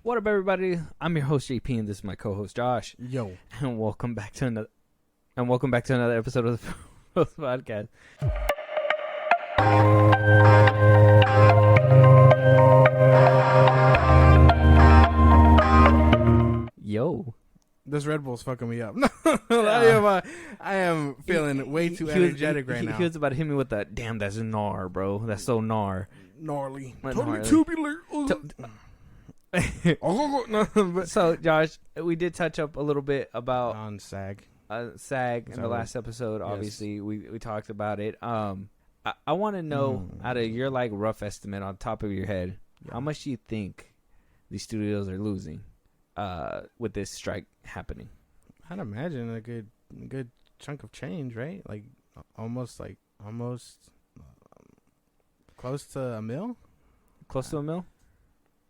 What up, everybody? I'm your host JP, and this is my co-host Josh. Yo, And welcome back to another episode of the FilmBros podcast. Yo, this Red Bull's fucking me up. I am feeling way too energetic right now. He was about to hit me with that. Damn, that's gnar, bro. That's so gnar. Gnarly, Totally tubular. So, Josh, we did touch up a little bit about on SAG. SAG in the last episode. Obviously, we talked about it. I want to know, out of your rough estimate on top of your head, how much do you think these studios are losing with this strike happening? I'd imagine a good chunk of change, right? Almost close to a mil. Close to a mil?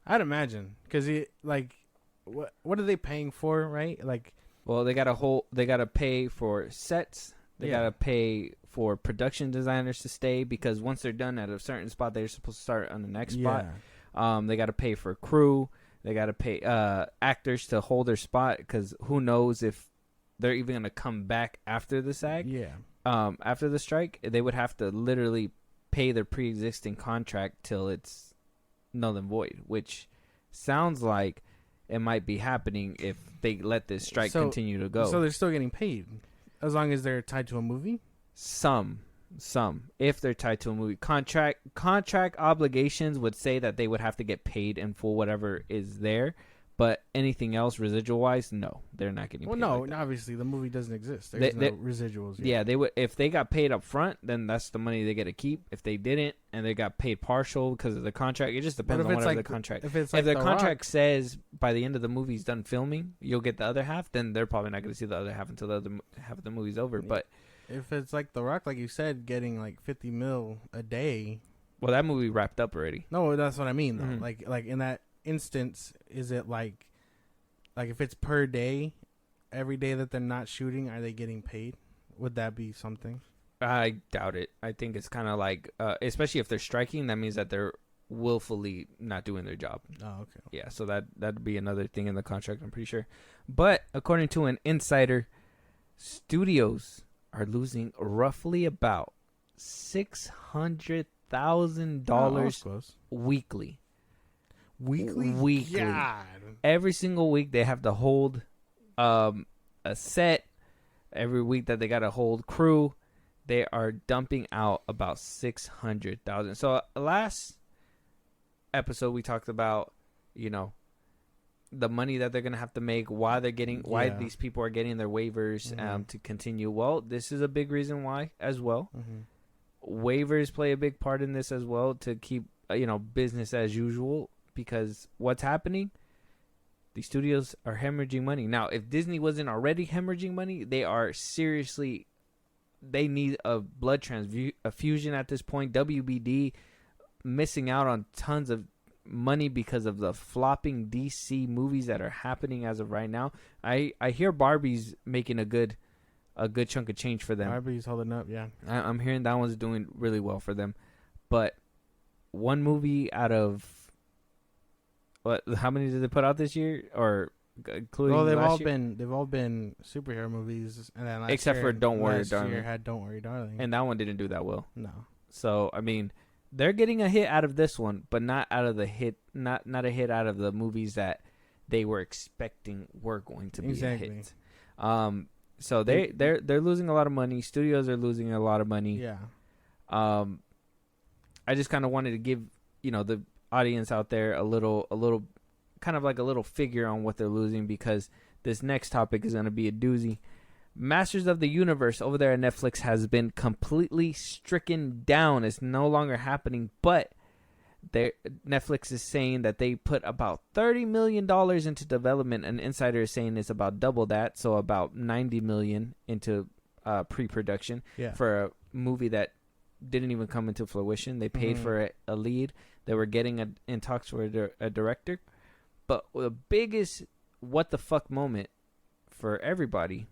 I'd imagine, because what are they paying for, right? Well, they gotta pay for sets. They gotta pay for production designers to stay, because once they're done at a certain spot, they're supposed to start on the next spot. They gotta pay for crew. They gotta pay actors to hold their spot, because who knows if they're even gonna come back after the SAG. After the strike, they would have to literally pay their pre-existing contract till it's null and void, which sounds like it might be happening if they let this strike continue to go. So they're still getting paid as long as they're tied to a movie? Some if they're tied to a movie. Contract obligations would say that they would have to get paid in full whatever is there, but anything else residual wise, no, they're not getting paid. Well, no, obviously the movie doesn't exist. There's no residuals yet. Yeah, they would. If they got paid up front, then that's the money they get to keep. If they didn't and they got paid partial because of the contract, it just depends on whatever the contract. If the contract says by the end of the movie's done filming, you'll get the other half, then they're probably not going to see the other half until the other half of the movie's over. Yeah. But if it's like The Rock, like you said, getting $50 million a day. Well, that movie wrapped up already. No, that's what I mean though. Mm-hmm. Like in that instance, is it like if it's per day, every day that they're not shooting, are they getting paid? Would that be something? I doubt it. I think it's kind of especially if they're striking, that means that they're willfully not doing their job. Oh, okay. Yeah, so that'd be another thing in the contract, I'm pretty sure. But according to an insider, studios are losing roughly about $600,000 weekly. Weekly. God. Every single week they have to hold a set. Every week that they got to hold crew, they are dumping out about $600,000. So last episode we talked about, the money that they're gonna have to make, why these people are getting their waivers to continue. Well, this is a big reason why as well. Waivers play a big part in this as well, to keep business as usual. Because what's happening, these studios are hemorrhaging money. Now, if Disney wasn't already hemorrhaging money, they need a blood transfusion at this point. WBD missing out on tons of money because of the flopping DC movies that are happening as of right now. I hear Barbie's making a good chunk of change for them. Barbie's holding up, yeah. I'm hearing that one's doing really well for them. But one movie out of... How many did they put out this year, or including? Well, they've last year? all been superhero movies, and then except for Don't Worry, Darling. Year had Don't Worry, Darling, and that one didn't do that well. No. So I mean, they're getting a hit out of this one, but not out of the hit, not a hit out of the movies that they were expecting were going to be a hit. So they're losing a lot of money. Studios are losing a lot of money. Yeah. I just kind of wanted to give the audience out there a little kind of like a little figure on what they're losing, because this next topic is going to be a doozy. Masters of the Universe over there at Netflix has been completely stricken down. It's no longer happening, but Netflix is saying that they put about $30 million into development. An insider is saying it's about double that, so about $90 million into pre-production for a movie that didn't even come into fruition. They paid for a lead. They were getting in talks for a director. But the biggest what the fuck moment for everybody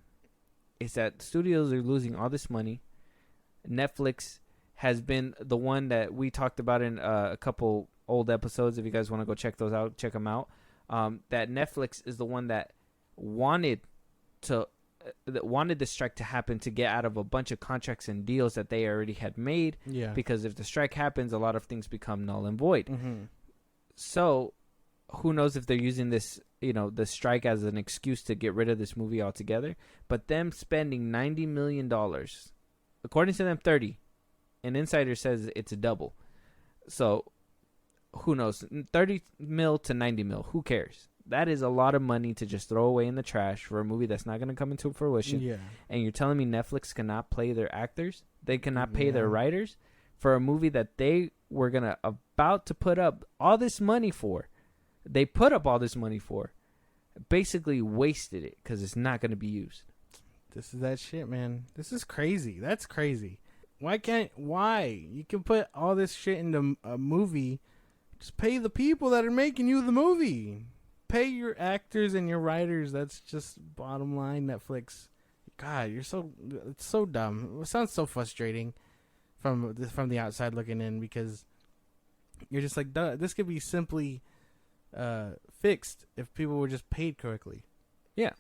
is that studios are losing all this money. Netflix has been the one that we talked about in a couple old episodes. If you guys want to go check those out, check them out. that Netflix is the one that wanted the strike to happen to get out of a bunch of contracts and deals that they already had made. Yeah. Because if the strike happens, a lot of things become null and void. Mm-hmm. So who knows if they're using this, the strike as an excuse to get rid of this movie altogether. But them spending $90 million, according to them, 30. An insider says it's a double. So who knows? 30 mil to 90 mil. Who cares? That is a lot of money to just throw away in the trash for a movie that's not going to come into fruition. Yeah. And you're telling me Netflix cannot play their actors? They cannot pay their writers for a movie that they were about to put up all this money for. They put up all this money for. Basically wasted it because it's not going to be used. This is that shit, man. This is crazy. That's crazy. Why? You can put all this shit into a movie. Just pay the people that are making you the movie. Pay your actors and your writers. That's just bottom line, Netflix. God, it's so dumb. It sounds so frustrating from the outside looking in, because you're just like, duh, this could be simply fixed if people were just paid correctly. Yeah,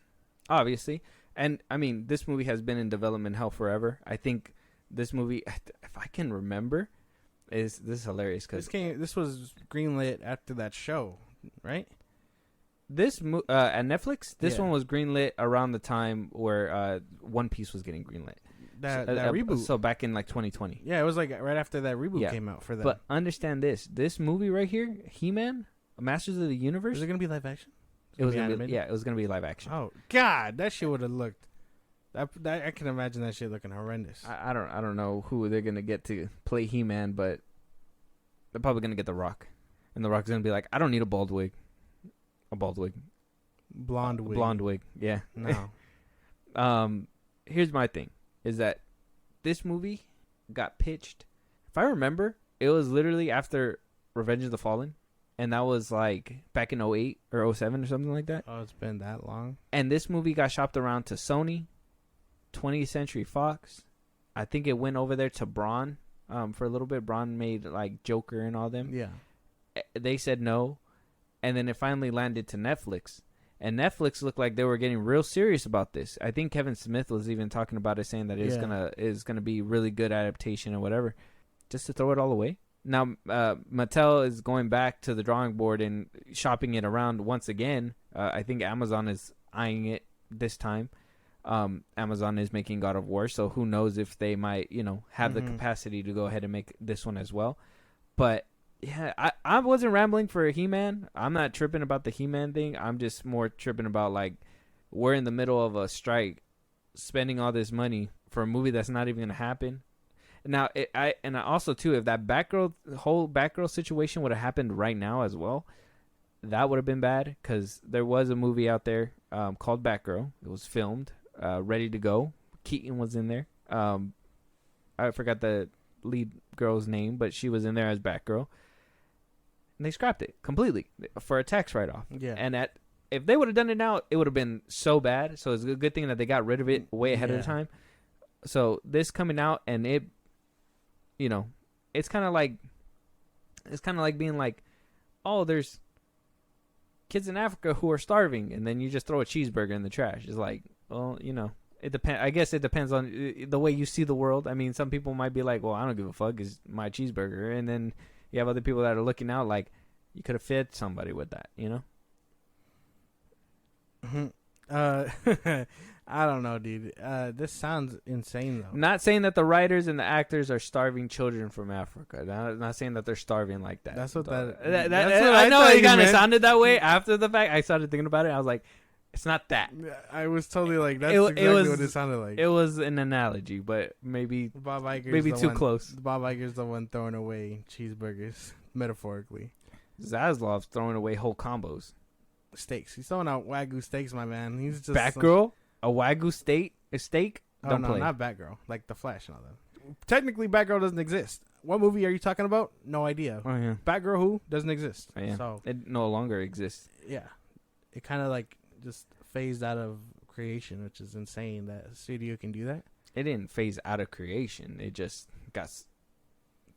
obviously. And I mean, this movie has been in development hell forever. I think this movie, if I can remember, this is hilarious because this was greenlit after that show, right? This at Netflix, this one was greenlit around the time where One Piece was getting greenlit. That reboot. So back in like 2020. Yeah, it was like right after that reboot came out for that. But understand this movie right here, He-Man, Masters of the Universe. Was it gonna be live action? It was gonna be, it was gonna be live action. Oh God, that shit would have looked. That I can imagine that shit looking horrendous. I don't know who they're gonna get to play He-Man, but they're probably gonna get The Rock, and The Rock's gonna be like, I don't need a bald wig. A bald wig. Blonde wig. Blonde wig, yeah. No. Here's my thing, is that this movie got pitched. If I remember, it was literally after Revenge of the Fallen. And that was like back in 08 or 07 or something like that. Oh, it's been that long. And this movie got shopped around to Sony, 20th Century Fox. I think it went over there to Braun for a little bit. Braun made like Joker and all them. Yeah. They said no. And then it finally landed to Netflix. And Netflix looked like they were getting real serious about this. I think Kevin Smith was even talking about it, saying that it's gonna be really good adaptation or whatever. Just to throw it all away. Now, Mattel is going back to the drawing board and shopping it around once again. I think Amazon is eyeing it this time. Amazon is making God of War, so who knows if they might, have the capacity to go ahead and make this one as well. But, yeah, I wasn't rambling for He-Man. I'm not tripping about the He-Man thing. I'm just more tripping about, like, we're in the middle of a strike, spending all this money for a movie that's not even going to happen. Now, I also too, if that whole Batgirl situation would have happened right now as well, that would have been bad, because there was a movie out there called Batgirl. It was filmed, ready to go. Keaton was in there. I forgot the lead girl's name, but she was in there as Batgirl. And they scrapped it completely for a tax write-off. Yeah. And if they would have done it now, it would have been so bad. So it's a good thing that they got rid of it way ahead of the time. So this coming out, and it, it's kind of like being like, oh, there's kids in Africa who are starving, and then you just throw a cheeseburger in the trash. It's like, well, it depends. I guess it depends on the way you see the world. I mean, some people might be like, well, I don't give a fuck, it's my cheeseburger. And then you have other people that are looking out like, you could have fed somebody with that, I don't know, dude. This sounds insane, though. Not saying that the writers and the actors are starving children from Africa. Not saying that they're starving like that. That's what I know it kind of sounded that way after the fact. I started thinking about it. I was like, it's not that. I was totally like, that's exactly what it sounded like. It was an analogy, but maybe Bob Iger's maybe too close. Bob Iger's the one throwing away cheeseburgers, metaphorically. Zaslav's throwing away whole combos. Steaks. He's throwing out Wagyu steaks, my man. He's just Batgirl. A Wagyu steak? Oh, no, not Batgirl. Like The Flash and all that. Technically, Batgirl doesn't exist. What movie are you talking about? No idea. Oh, yeah. Batgirl who? Doesn't exist. Oh, yeah. So it no longer exists. Yeah. It kind of like just phased out of creation, which is insane that a studio can do that. It didn't phase out of creation. It just got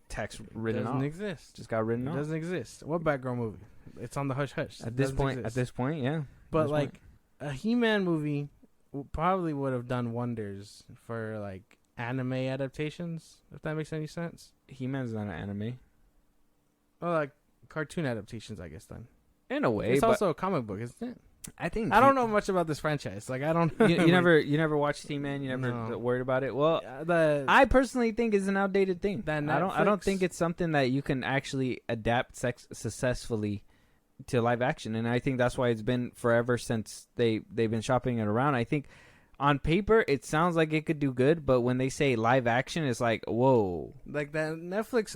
text written doesn't off. exist. Just got written It off. doesn't exist. What Batgirl movie? It's on the hush hush. At this point, yeah. But like a He-Man movie probably would have done wonders for like anime adaptations, if that makes any sense. He-Man's not an anime. Or like cartoon adaptations, I guess. Then in a way, it's but also a comic book, isn't it? I think I don't know much about this franchise. Like I don't. you never watched He-Man. You never worried about it. Well, I personally think it's an outdated thing. I don't think it's something that you can actually adapt successfully to live action, and I think that's why it's been forever since they've been shopping it around. I think on paper it sounds like it could do good, but when they say live action, it's like whoa. Like that Netflix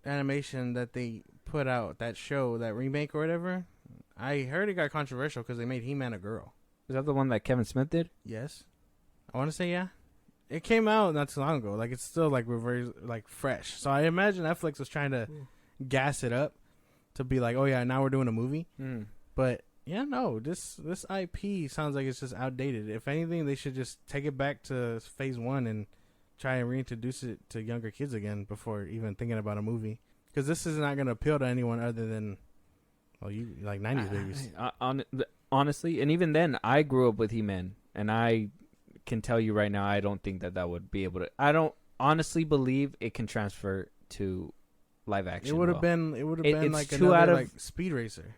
animation that they put out, that show, that remake or whatever. I heard it got controversial because they made He-Man a girl. Is that the one that Kevin Smith did? Yes, I want to say yeah. It came out not too long ago. Like it's still like reverse, like fresh. So I imagine Netflix was trying to gas it up to be like, oh yeah, now we're doing a movie. But yeah, no, this IP sounds like it's just outdated. If anything, they should just take it back to phase 1 and try and reintroduce it to younger kids again before even thinking about a movie. Because this is not going to appeal to anyone other than, well, you like 90s babies. Honestly, and even then, I grew up with He-Man, and I can tell you right now, I don't think that would be able to. I don't honestly believe it can transfer to live action. It would have been like two another out of, like Speed Racer.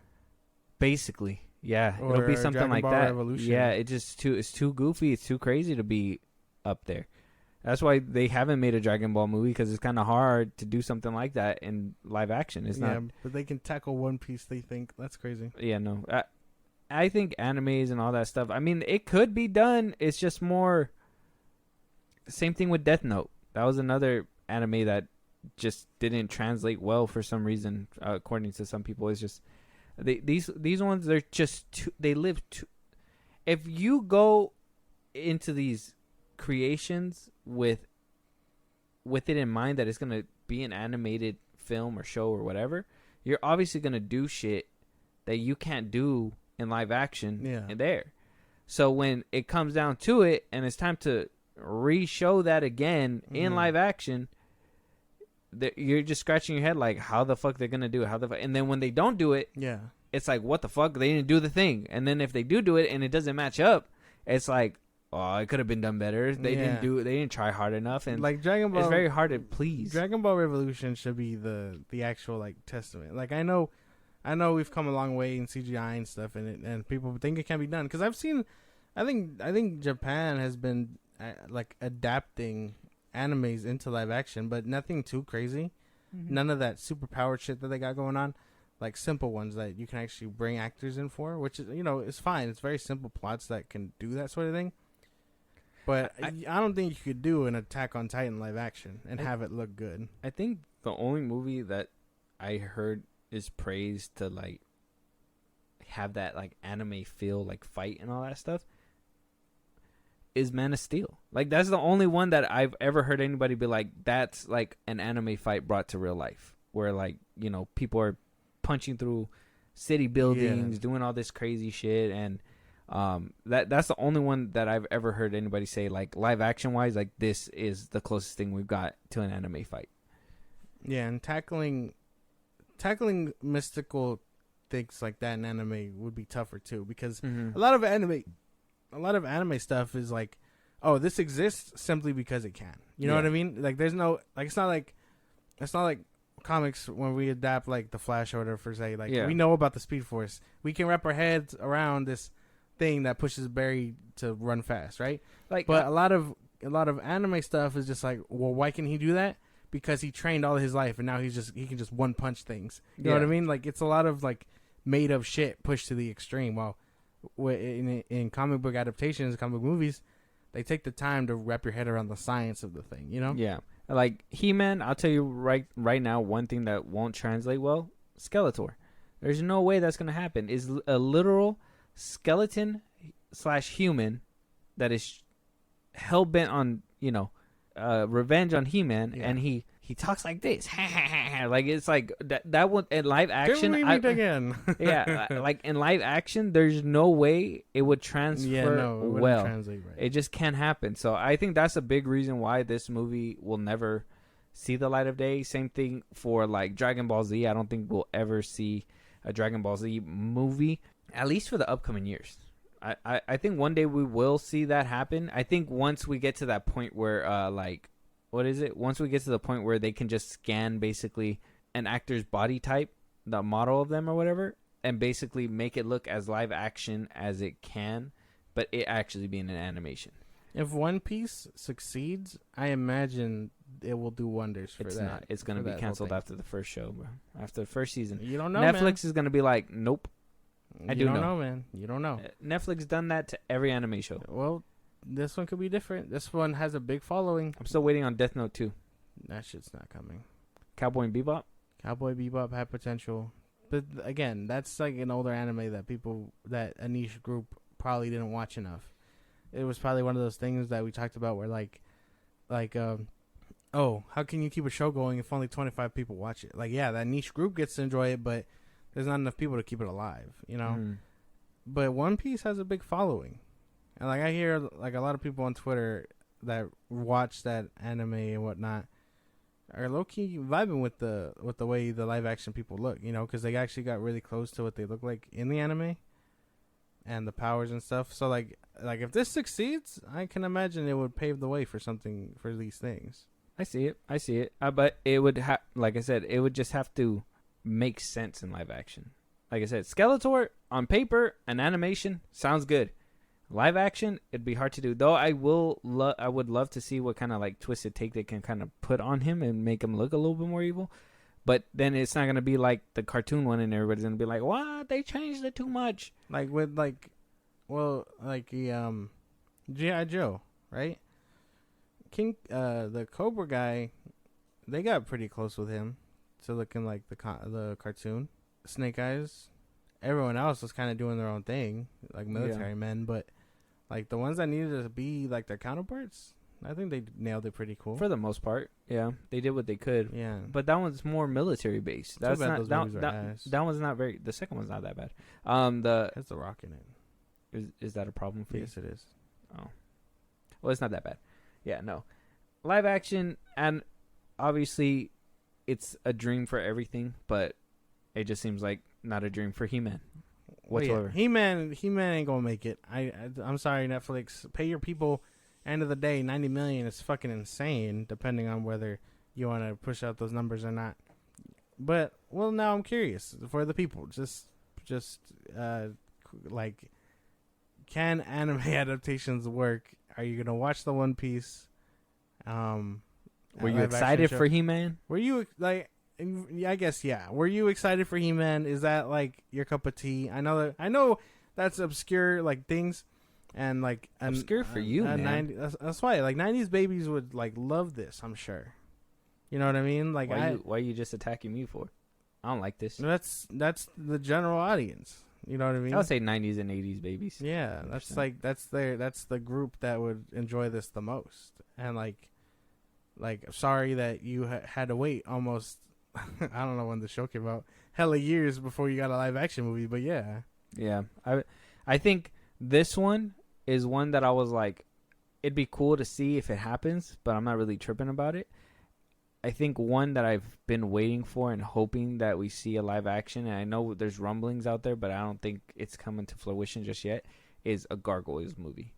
Basically, yeah, or it'll be something Dragon like Ball that. Revolution. Yeah, it's too goofy. It's too crazy to be up there. That's why they haven't made a Dragon Ball movie, because it's kind of hard to do something like that in live action. It's not. But they can tackle One Piece. They think that's crazy. Yeah, no. I think animes and all that stuff. I mean, it could be done. It's just more. Same thing with Death Note. That was another anime that just didn't translate well for some reason, according to some people. It's just these ones. They're just too, they live too. If you go into these creations with it in mind that it's gonna be an animated film or show or whatever, you're obviously gonna do shit that you can't do in live action. Yeah. There. So when it comes down to it, and it's time to re-show that again in live action, you're just scratching your head like, how the fuck they're gonna do it? And then when they don't do it, it's like, what the fuck? They didn't do the thing. And then if they do it and it doesn't match up, it's like, oh, it could have been done better. They didn't do it. They didn't try hard enough. And like Dragon Ball, it's very hard to please. Dragon Ball Revolution should be the actual like testament. Like I know we've come a long way in CGI and stuff, and people think it can be done. Because I've seen, I think Japan has been like adapting animes into live action, but nothing too crazy. None of that super powered shit that they got going on. Like simple ones that you can actually bring actors in for, which is, it's fine. It's very simple plots that can do that sort of thing. But I don't think you could do an Attack on Titan live action and have it look good. I think the only movie that I heard is praised to like have that like anime feel, like fight and all that stuff, is Man of Steel. Like that's the only one that I've ever heard anybody be like, that's like an anime fight brought to real life, where like, people are punching through city buildings, doing all this crazy shit, and that's the only one that I've ever heard anybody say, like, live action wise, like, this is the closest thing we've got to an anime fight. Yeah, and tackling mystical things like that in anime would be tougher too, because a lot of anime stuff is like, oh, this exists simply because it can. You know what I mean? Like there's no, like it's not like comics when we adapt like the Flash order for say, like we know about the Speed Force. We can wrap our heads around this thing that pushes Barry to run fast, right? Like, but a lot of anime stuff is just like, well, why can he do that? Because he trained all his life and now he can just one punch things. You know what I mean? Like it's a lot of like made up shit pushed to the extreme. While in comic book adaptations, comic book movies, they take the time to wrap your head around the science of the thing. Yeah. Like He-Man, I'll tell you right now, one thing that won't translate well: Skeletor. There's no way that's gonna happen. Is a literal skeleton / human that is hell bent on revenge on He-Man, and he talks like this. Like it's like that one in live action. Again. Like in live action, there's no way it would transfer well. Translate right. It just can't happen. So I think that's a big reason why this movie will never see the light of day. Same thing for like Dragon Ball Z. I don't think we'll ever see a Dragon Ball Z movie, at least for the upcoming years. I think one day we will see that happen. I think once we get to that point where once we get to the point where they can just scan basically an actor's body type, the model of them or whatever, and basically make it look as live action as it can, but it actually being an animation. If One Piece succeeds, I imagine it will do wonders for It's that. not. It's going to be canceled after the first show, bro. After the first season. You don't know, Netflix is going to be like, nope. I don't know, man. You don't know. Netflix done that to every anime show. Well, this one could be different. This one has a big following. I'm still waiting on Death Note 2. That shit's not coming. Cowboy and Bebop? Cowboy Bebop had potential. But again, that's like an older anime that a niche group probably didn't watch enough. It was probably one of those things that we talked about where oh, how can you keep a show going if only 25 people watch it? Like, yeah, that niche group gets to enjoy it, but there's not enough people to keep it alive, you know? Mm. But One Piece has a big following. And like I hear like a lot of people on Twitter that watch that anime and whatnot are low-key vibing with the way the live-action people look, you know, because they actually got really close to what they look like in the anime and the powers and stuff. So, like if this succeeds, I can imagine it would pave the way for something for these things. I see it. But it would like I said, it would just have to make sense in live action. Like I said, Skeletor on paper and animation sounds good. Live action, it'd be hard to do. Though I would love to see what kind of like twisted take they can kind of put on him and make him look a little bit more evil. But then it's not gonna be like the cartoon one, and everybody's gonna be like, "What? They changed it too much." Like with the G.I. Joe, right? The Cobra guy, they got pretty close with him to looking like the cartoon. Snake Eyes, everyone else was kind of doing their own thing, like military men, but like the ones that needed to be like their counterparts, I think they nailed it pretty cool. For the most part, yeah, they did what they could. Yeah, but that one's more military based. That's not that one's not very. The second one's not that bad. Has The Rock in it. Is that a problem for you? Yes, it is. Oh, well, it's not that bad. Yeah, no, live action, and obviously, it's a dream for everything, but it just seems like not a dream for He-Man whatsoever. Well, yeah. He-Man ain't gonna make it. I'm sorry, Netflix. Pay your people. End of the day, 90 million is fucking insane, depending on whether you want to push out those numbers or not. But well, now I'm curious for the people. Just like, can anime adaptations work? Are you gonna watch the One Piece? Were you excited for He-Man? Were you like? I guess yeah. Were you excited for He-Man? Is that like your cup of tea? I know that's obscure like things, and like obscure for you, man. That's why like 90s babies would like love this. I'm sure. You know what I mean? Like why are you just attacking me for? I don't like this. That's the general audience. You know what I mean? I would say 90s and 80s babies. Yeah, 100%. That's the group that would enjoy this the most. And like sorry that you had to wait almost. I don't know when the show came out. Hella years before you got a live action movie, but yeah. Yeah, I think this one is one that I was like, it'd be cool to see if it happens, but I'm not really tripping about it. I think one that I've been waiting for and hoping that we see a live action, and I know there's rumblings out there, but I don't think it's coming to fruition just yet, is a Gargoyles movie.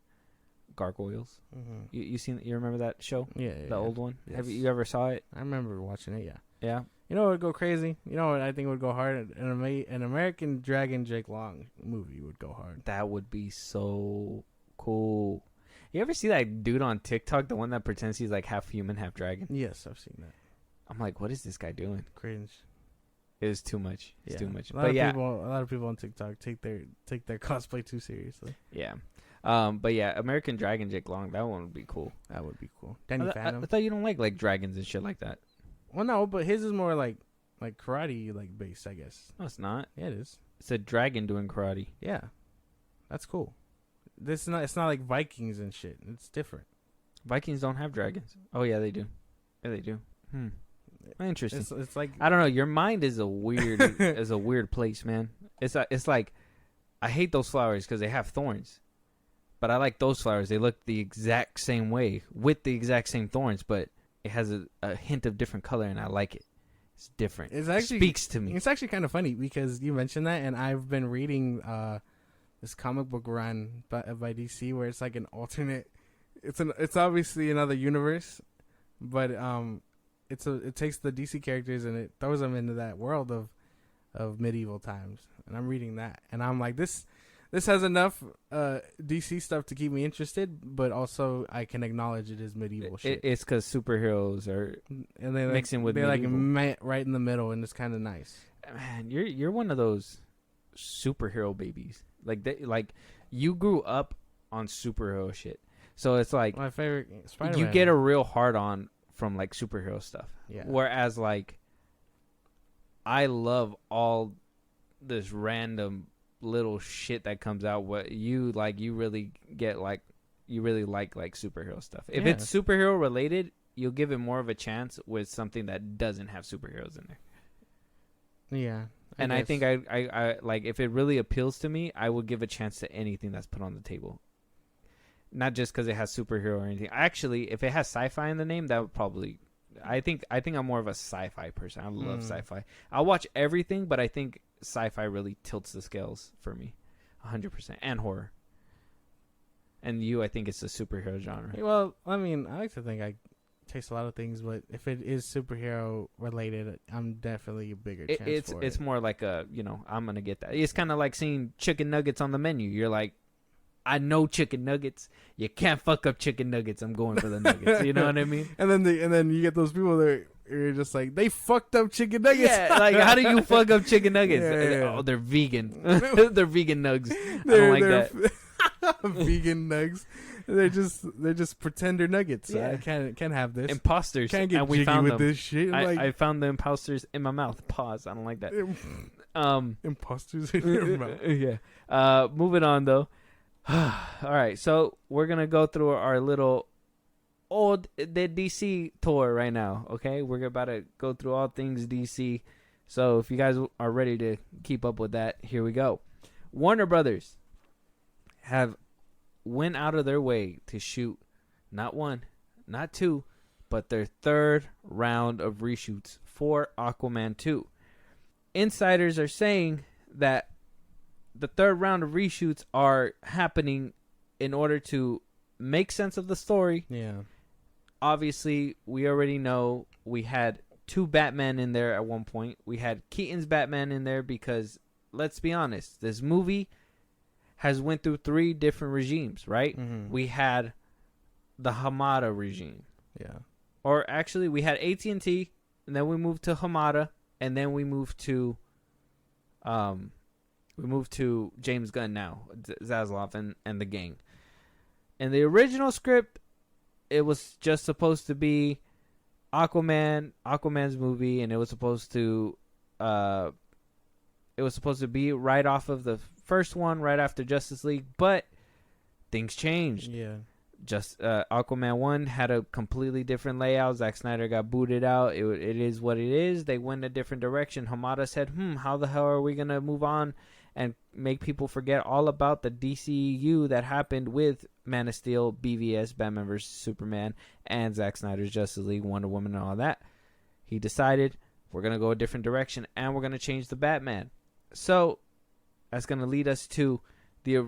Gargoyles. Mm-hmm. You remember that show? Yeah. The old one? Yes. Have you ever saw it? I remember watching it, yeah. Yeah? You know what would go crazy? You know what I think would go hard? An American Dragon Jake Long movie would go hard. That would be so cool. You ever see that dude on TikTok, the one that pretends he's like half human, half dragon? Yes, I've seen that. I'm like, what is this guy doing? Cringe. It is too much. It's too much. A lot of people on TikTok take their cosplay too seriously. Yeah. But yeah, American Dragon Jake Long, that one would be cool. That would be cool. Danny Phantom. I thought you don't like dragons and shit like that. Well, no, but his is more like karate like based, I guess. No, it's not. Yeah, it is. It's a dragon doing karate. Yeah, that's cool. It's not like Vikings and shit. It's different. Vikings don't have dragons. Oh yeah, they do. Yeah, they do. Interesting. It's like, I don't know. Your mind is a weird place, man. It's like I hate those flowers because they have thorns, but I like those flowers. They look the exact same way with the exact same thorns, but it has a hint of different color, and I like it. It's different. It's actually, it speaks to me. It's actually kind of funny because you mentioned that, and I've been reading this comic book run by DC where it's like an alternate. It's obviously another universe, but it takes the DC characters and it throws them into that world of medieval times. And I'm reading that, and I'm like, this has enough DC stuff to keep me interested, but also I can acknowledge it is medieval shit. It's because superheroes are and they mixing with they're medieval. like met right in the middle, and it's kind of nice. Man, you're one of those superhero babies. Like you grew up on superhero shit, so it's like My favorite Spider-Man. you get a real hard on from like superhero stuff. Yeah. Whereas like I love all this random little shit that comes out. What you like, you really get like, you really like superhero stuff. If it's superhero related, you'll give it more of a chance with something that doesn't have superheroes in there. Yeah. I think I like, if it really appeals to me, I will give a chance to anything that's put on the table. Not just because it has superhero or anything. Actually, if it has sci-fi in the name, that would probably. I think I'm more of a sci-fi person. I love sci-fi. I'll watch everything, but I think sci-fi really tilts the scales for me, 100%, and horror. And I think it's a superhero genre. Well, I mean, I like to think I taste a lot of things, but if it is superhero related, I'm definitely a bigger chance for it. It's more like a, I'm gonna get that. It's kind of like seeing chicken nuggets on the menu. You're like, I know chicken nuggets. You can't fuck up chicken nuggets. I'm going for the nuggets. You know what I mean? And then you get those people that are just like, they fucked up chicken nuggets. Yeah, like how do you fuck up chicken nuggets? Yeah. Oh, they're vegan. They're vegan nugs. I don't like that. Vegan nugs. They're just pretender nuggets. Yeah. I can't have this. Imposters. Can't get and we jiggy found with them. this shit. I found the imposters in my mouth. Pause. I don't like that. Imposters in your mouth. Yeah. Moving on though. All right, so we're gonna go through our little the DC tour right now. Okay, we're about to go through all things DC. So if you guys are ready to keep up with that, here we go. Warner Brothers have went out of their way to shoot not one, not two, but their third round of reshoots for Aquaman 2. Insiders are saying that the third round of reshoots are happening in order to make sense of the story. Yeah. Obviously, we already know we had 2 Batman in there at one point. We had Keaton's Batman in there because, let's be honest, this movie has went through 3 different regimes, right? Mm-hmm. We had the Hamada regime. Yeah. Or actually, we had AT&T, and then we moved to Hamada, and then we moved to James Gunn now, Zaslav and the gang. In the original script, it was just supposed to be Aquaman's movie, and it was supposed to be right off of the first one, right after Justice League, but things changed. Yeah. Just Aquaman 1 had a completely different layout. Zack Snyder got booted out. It is what it is. They went a different direction. Hamada said, how the hell are we going to move on and make people forget all about the DCU that happened with Man of Steel, BVS, Batman vs. Superman, and Zack Snyder's Justice League, Wonder Woman, and all that. He decided, we're going to go a different direction, and we're going to change the Batman. So, that's going to lead us to the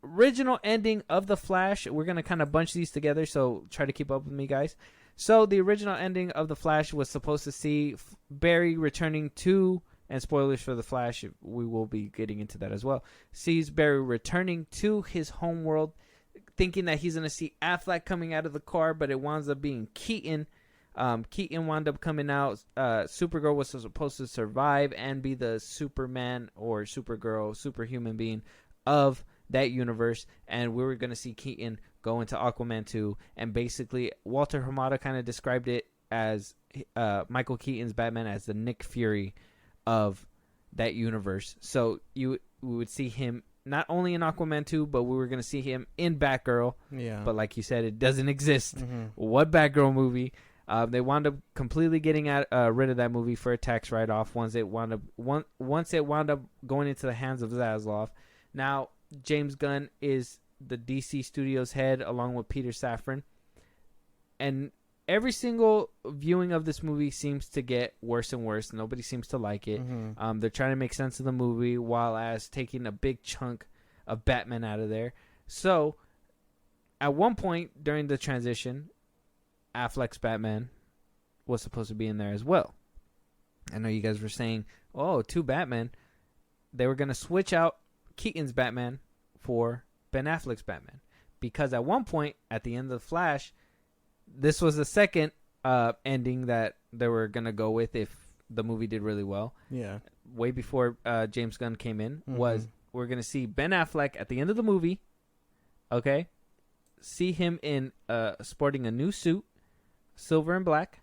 original ending of The Flash. We're going to kind of bunch these together, so try to keep up with me, guys. So, the original ending of The Flash was supposed to see Barry returning to, and spoilers for The Flash, we will be getting into that as well, sees Barry returning to his homeworld, thinking that he's going to see Affleck coming out of the car, but it winds up being Keaton. Keaton wound up coming out. Supergirl was supposed to survive and be the Superman or Supergirl, superhuman being of that universe, and we were going to see Keaton go into Aquaman 2, and basically Walter Hamada kind of described it as Michael Keaton's Batman as the Nick Fury of that universe. So we would see him not only in Aquaman 2, but we were going to see him in Batgirl. Yeah. But like you said, it doesn't exist. Mm-hmm. What Batgirl movie? They wound up completely getting rid of that movie for a tax write-off once it wound up going into the hands of Zaslav. Now, James Gunn is the DC Studios head along with Peter Safran. And every single viewing of this movie seems to get worse and worse. Nobody seems to like it. They're trying to make sense of the movie while as taking a big chunk of Batman out of there. So, at one point during the transition, Affleck's Batman was supposed to be in there as well. I know you guys were saying, oh, 2 Batman. They were going to switch out Keaton's Batman for Ben Affleck's Batman. Because at one point, at the end of The Flash, this was the second ending that they were going to go with if the movie did really well. Yeah. Way before James Gunn came in, was we're going to see Ben Affleck at the end of the movie, okay? See him in sporting a new suit, silver and black.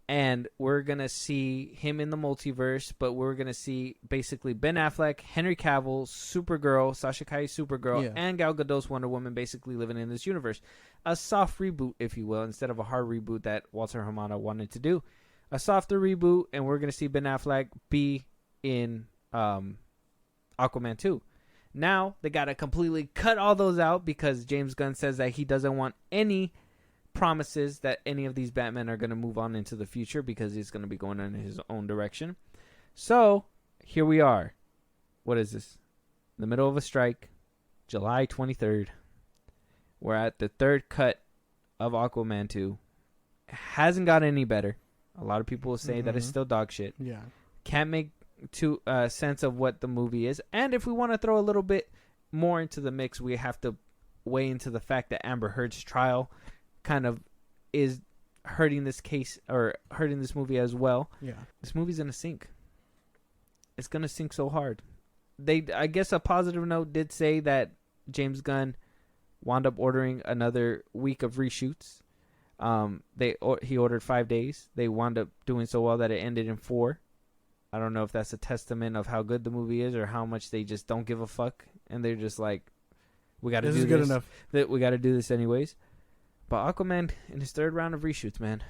And we're going to see him in the multiverse, but we're going to see basically Ben Affleck, Henry Cavill, Supergirl, Sasha Calle's Supergirl, and Gal Gadot's Wonder Woman basically living in this universe. A soft reboot, if you will, instead of a hard reboot that Walter Hamada wanted to do. A softer reboot, and we're going to see Ben Affleck be in Aquaman 2. Now, they got to completely cut all those out because James Gunn says that he doesn't want any promises that any of these Batmen are going to move on into the future because he's going to be going in his own direction. So, here we are. What is this? In the middle of a strike, July 23rd. We're at the third cut of Aquaman 2. It hasn't got any better. A lot of people will say that it's still dog shit. Yeah. Can't make sense of what the movie is. And if we want to throw a little bit more into the mix, we have to weigh into the fact that Amber Heard's trial kind of is hurting this case or hurting this movie as well. Yeah. This movie's going to sink. It's going to sink so hard. I guess a positive note did say that James Gunn wound up ordering another week of reshoots. He ordered 5 days. They wound up doing so well that it ended in 4. I don't know if that's a testament of how good the movie is or how much they just don't give a fuck and they're just like, we got to do this. This is good enough. We got to do this anyways. But Aquaman in his 3rd round of reshoots, man,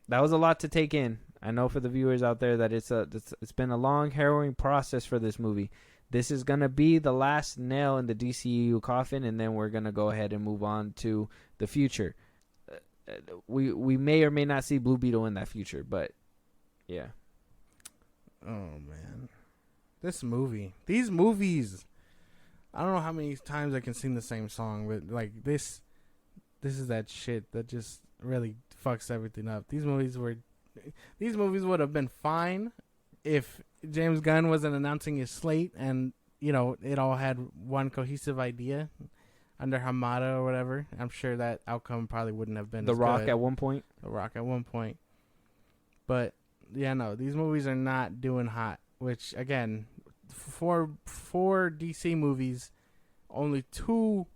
that was a lot to take in. I know for the viewers out there that it's been a long, harrowing process for this movie. This is gonna be the last nail in the DCU coffin, and then we're gonna go ahead and move on to the future. We may or may not see Blue Beetle in that future, but yeah. Oh man, these movies. I don't know how many times I can sing the same song, but like this is that shit that just really fucks everything up. These movies would have been fine if James Gunn wasn't announcing his slate and, you know, it all had one cohesive idea under Hamada or whatever. I'm sure that outcome probably wouldn't have been The as Rock good. at one point. The Rock at one point. But yeah, no, these movies are not doing hot, which again, for DC movies, only two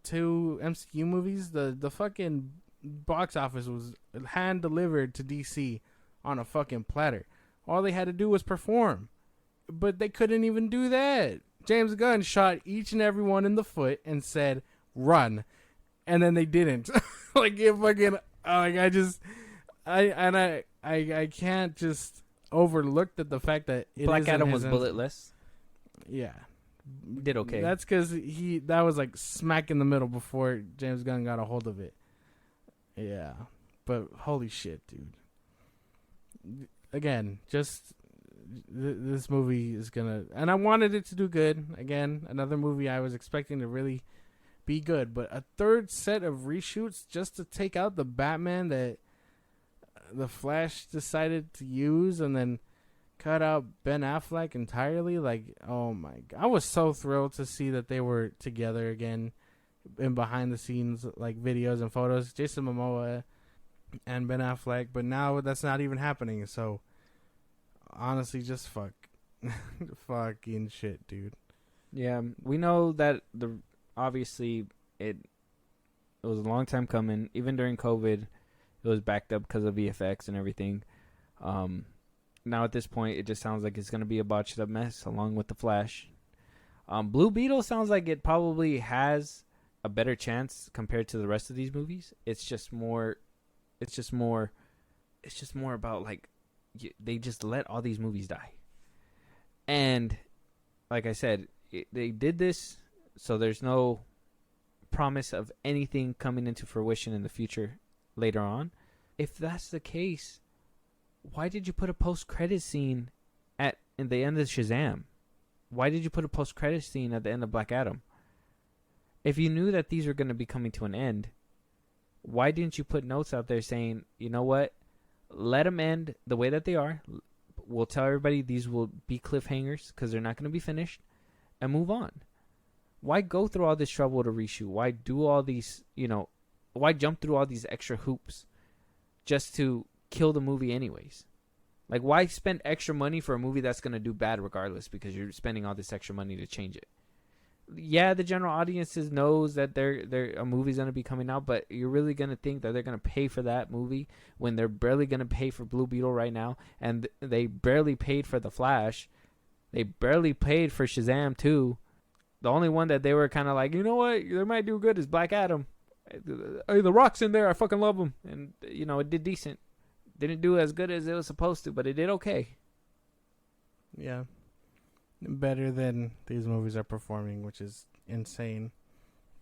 MCU movies, the fucking box office was hand delivered to DC on a fucking platter. All they had to do was perform, but they couldn't even do that. James Gunn shot each and every one in the foot and said, "Run," and then they didn't. Like it fucking I can't just overlook the fact that Black Adam was bulletless. Yeah. Did okay. That's because that was like smack in the middle before James Gunn got a hold of it. Yeah, but holy shit, dude. Again, just this movie is gonna, and I wanted it to do good. Again, another movie I was expecting to really be good, but a 3rd set of reshoots just to take out the Batman that the Flash decided to use, and then cut out Ben Affleck entirely. Like, oh my god, I was so thrilled to see that they were together again in behind the scenes like videos and photos, Jason Momoa and Ben Affleck, but now that's not even happening. So honestly, just fucking shit, dude. Yeah, we know that obviously it was a long time coming. Even during COVID, it was backed up because of VFX and everything. Now at this point, it just sounds like it's going to be a botched up mess along with the Flash. Blue Beetle sounds like it probably has a better chance compared to the rest of these movies. It's just more about like they just let all these movies die. And like I said, they did this so there's no promise of anything coming into fruition in the future. later on. If that's the case, why did you put a post-credit scene in the end of Shazam? Why did you put a post-credit scene at the end of Black Adam? If you knew that these were going to be coming to an end, why didn't you put notes out there saying, you know what, let them end the way that they are. We'll tell everybody these will be cliffhangers because they're not going to be finished, and move on. Why go through all this trouble to reshoot? Why do all these, why jump through all these extra hoops just to kill the movie anyways? Like, why spend extra money for a movie that's going to do bad regardless because you're spending all this extra money to change it? Yeah, the general audiences knows that a movie's going to be coming out, but you're really going to think that they're going to pay for that movie when they're barely going to pay for Blue Beetle right now, and they barely paid for The Flash. They barely paid for Shazam 2. The only one that they were kind of like, you know what, they might do good is Black Adam. Hey, The Rock's in there. I fucking love him. And, it did decent. Didn't do as good as it was supposed to, but it did okay. Yeah. Better than these movies are performing, which is insane.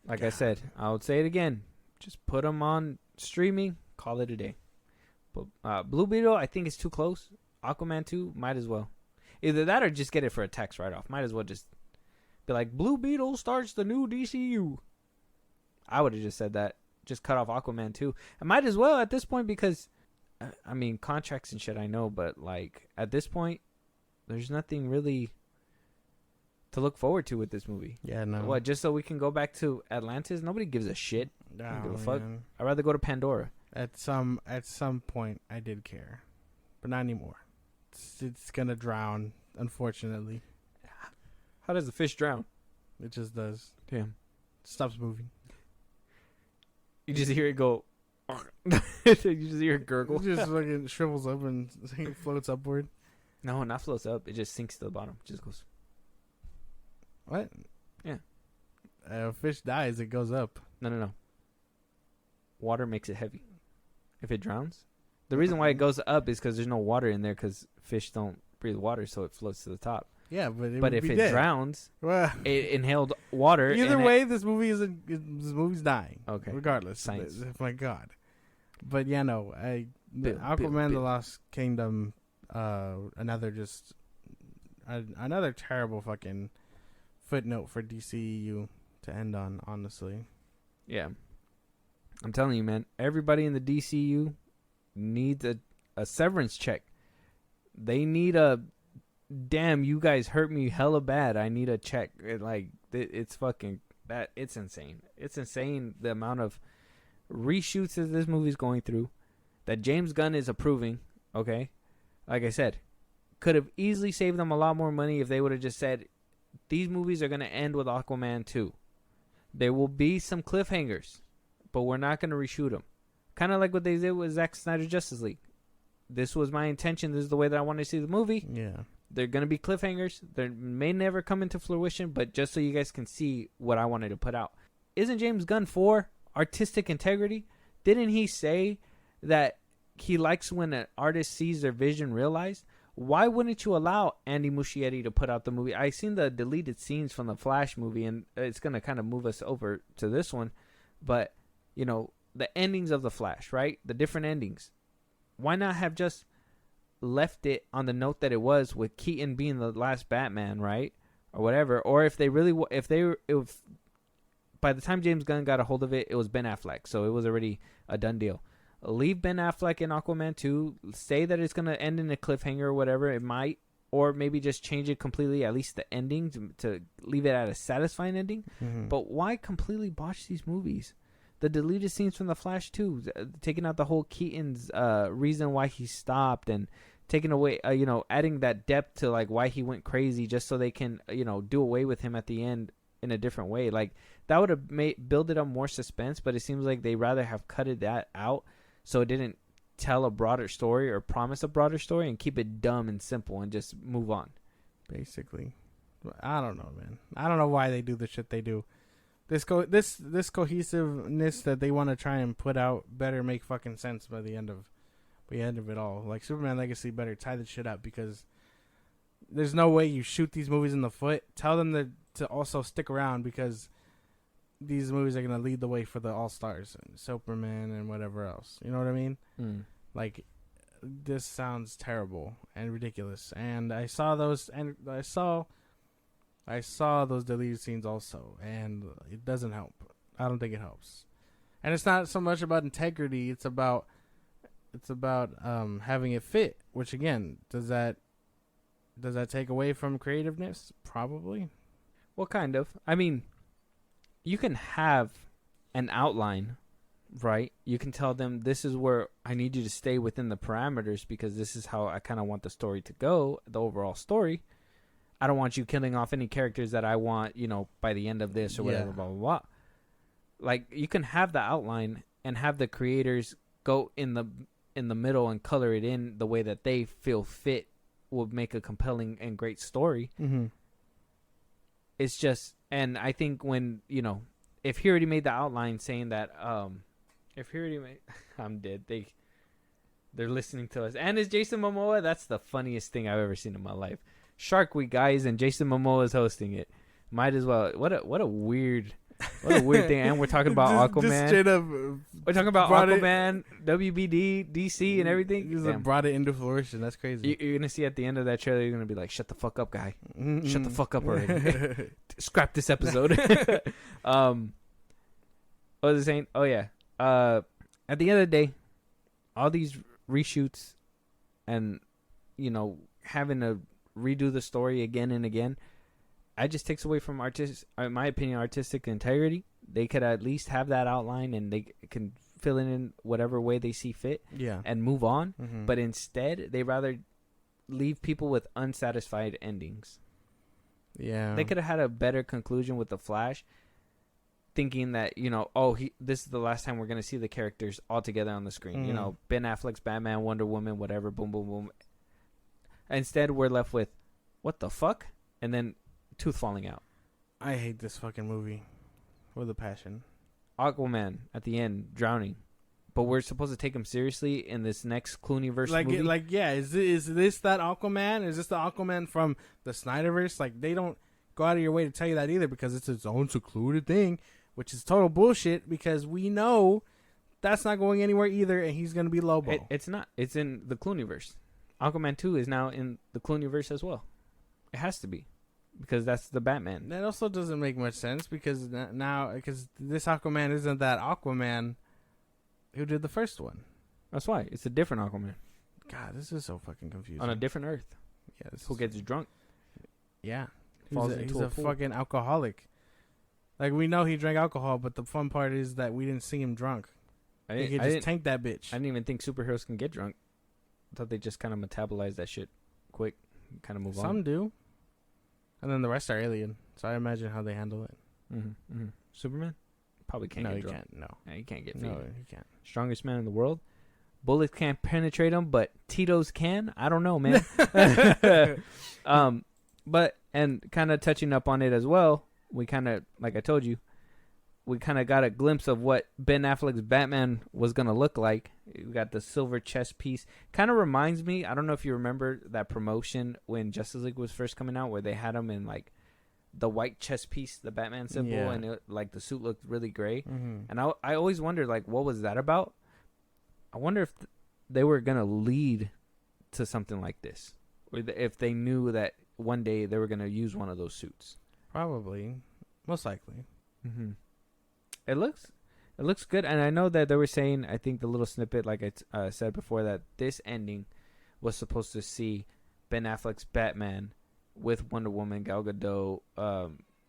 Like God. I said, I would say it again. Just put them on streaming. Call it a day. But Blue Beetle, I think it's too close. Aquaman 2, might as well. Either that or just get it for a tax write-off. Might as well just be like, Blue Beetle starts the new DCU. I would have just said that. Just cut off Aquaman 2. I might as well at this point because, I mean, contracts and shit I know, but like at this point, there's nothing really to look forward to with this movie. Yeah, no. What, just so we can go back to Atlantis? Nobody gives a shit. No, I don't give a fuck. man. I'd rather go to Pandora. At some point, I did care, but not anymore. It's gonna drown, unfortunately. How does the fish drown? It just does. Damn. Stops moving. You just hear it go. You just hear it gurgle. It just fucking shrivels up and floats upward. No, not floats up. It just sinks to the bottom. It just goes. What? Yeah. A fish dies, it goes up. No. Water makes it heavy. If it drowns, the reason why it goes up is because there's no water in there because fish don't breathe water, so it floats to the top. Yeah, but if it drowns, well, it inhaled water. Either way, this movie's dying. Okay. Regardless. Science. My God. But yeah, no. Aquaman: The Lost Kingdom. Another terrible fucking footnote for DCEU to end on. Honestly. Yeah. I'm telling you, man. Everybody in the DCU needs a severance check. They need a. Damn, you guys hurt me hella bad. I need a check. It's fucking that. It's insane. It's insane the amount of reshoots that this movie's going through, that James Gunn is approving. Okay, like I said, could have easily saved them a lot more money if they would have just said, these movies are gonna end with Aquaman 2. There will be some cliffhangers, but we're not gonna reshoot them. Kind of like what they did with Zack Snyder's Justice League. This was my intention. This is the way that I want to see the movie. Yeah. They're going to be cliffhangers. They may never come into fruition, but just so you guys can see what I wanted to put out. Isn't James Gunn for artistic integrity? Didn't he say that he likes when an artist sees their vision realized? Why wouldn't you allow Andy Muschietti to put out the movie? I seen the deleted scenes from the Flash movie, and it's going to kind of move us over to this one. But, the endings of the Flash, right? The different endings. Why not have just left it on the note that it was, with Keaton being the last Batman, right, or whatever? Or if by the time James Gunn got a hold of it, it was Ben Affleck, so it was already a done deal. Leave Ben Affleck in Aquaman 2. Say that it's gonna end in a cliffhanger or whatever. It might, or maybe just change it completely. At least the ending to leave it at a satisfying ending. Mm-hmm. But why completely botch these movies? The deleted scenes from the Flash 2, taking out the whole Keaton's reason why he stopped, and taking away, adding that depth to like why he went crazy, just so they can, do away with him at the end in a different way. Like that would have built it up more suspense, but it seems like they rather have cutted that out so it didn't tell a broader story or promise a broader story, and keep it dumb and simple and just move on. Basically, I don't know, man. I don't know why they do the shit they do. This cohesiveness that they want to try and put out better make fucking sense by the end of it all. Like Superman Legacy better tie the shit up, because there's no way you shoot these movies in the foot. Tell them to also stick around, because these movies are gonna lead the way for the all stars, Superman and whatever else. You know what I mean? Mm. Like, this sounds terrible and ridiculous. And I saw those, and I saw those deleted scenes also, and it doesn't help. I don't think it helps. And it's not so much about integrity; it's about having it fit. Which again, does that take away from creativeness? Probably. Well, kind of. I mean, you can have an outline, right? You can tell them, this is where I need you to stay within the parameters because this is how I kind of want the story to go, the overall story. I don't want you killing off any characters that I want, by the end of this or whatever, blah, blah, blah. Like, you can have the outline and have the creators go in the middle and color it in the way that they feel fit will make a compelling and great story. Mm-hmm. It's just, and I think when, if he already made the outline saying that, if he already made, I'm dead. They're listening to us. And it's Jason Momoa. That's the funniest thing I've ever seen in my life. Shark Week, guys, and Jason Momoa is hosting it. Might as well. What a weird thing. And we're talking about Aquaman. Just straight up, we're talking about Aquaman, WBD, DC, and everything. You just brought it into fruition. That's crazy. You're gonna see at the end of that trailer, you're gonna be like, "Shut the fuck up, guy! Shut the fuck up already! Scrap this episode." What was I saying? Oh yeah. At the end of the day, all these reshoots and having to redo the story again and again, it just takes away from in my opinion, artistic integrity. They could at least have that outline and they can fill it in whatever way they see fit, and move on. Mm-hmm. But instead, they rather leave people with unsatisfied endings. Yeah, they could have had a better conclusion with the Flash, thinking that this is the last time we're gonna see the characters all together on the screen. Mm-hmm. Ben Affleck's Batman, Wonder Woman, whatever, boom, boom, boom. Instead, we're left with, what the fuck? And then tooth falling out. I hate this fucking movie with a passion. Aquaman at the end drowning, but we're supposed to take him seriously in this next Clooney-verse movie. Is this that Aquaman? Is this the Aquaman from the Snyderverse? Like, they don't go out of your way to tell you that either because it's its own secluded thing, which is total bullshit because we know that's not going anywhere either, and he's gonna be Lobo. It's not. It's in the Clooney-verse. Aquaman 2 is now in the Clooney-verse as well. It has to be. Because that's the Batman. That also doesn't make much sense because this Aquaman isn't that Aquaman who did the first one. That's why. It's a different Aquaman. God, this is so fucking confusing. On a different Earth. Yeah, who gets drunk. Yeah. He's a fucking alcoholic. Like, we know he drank alcohol, but the fun part is that we didn't see him drunk. He could just tank that bitch. I didn't even think superheroes can get drunk. I thought they just kind of metabolize that shit quick. Kind of move on. Some do. And then the rest are alien. So I imagine how they handle it. Mm-hmm, mm-hmm. Superman? Probably can't get drunk. No, he can't get No, he can't. Strongest man in the world. Bullets can't penetrate him, but Tito's can? I don't know, man. But, and kind of touching up on it as well, we kind of, like I told you, we kind of got a glimpse of what Ben Affleck's Batman was going to look like. We got the silver chest piece. Kind of reminds me, I don't know if you remember that promotion when Justice League was first coming out where they had him in like the white chest piece, the Batman symbol, and the suit looked really gray. Mm-hmm. And I always wondered, like, what was that about? I wonder if they were going to lead to something like this. Or if they knew that one day they were going to use one of those suits. Probably. Most likely. Mm-hmm. It looks good, and I know that they were saying, I think the little snippet, like I said before, that this ending was supposed to see Ben Affleck's Batman with Wonder Woman, Gal Gadot,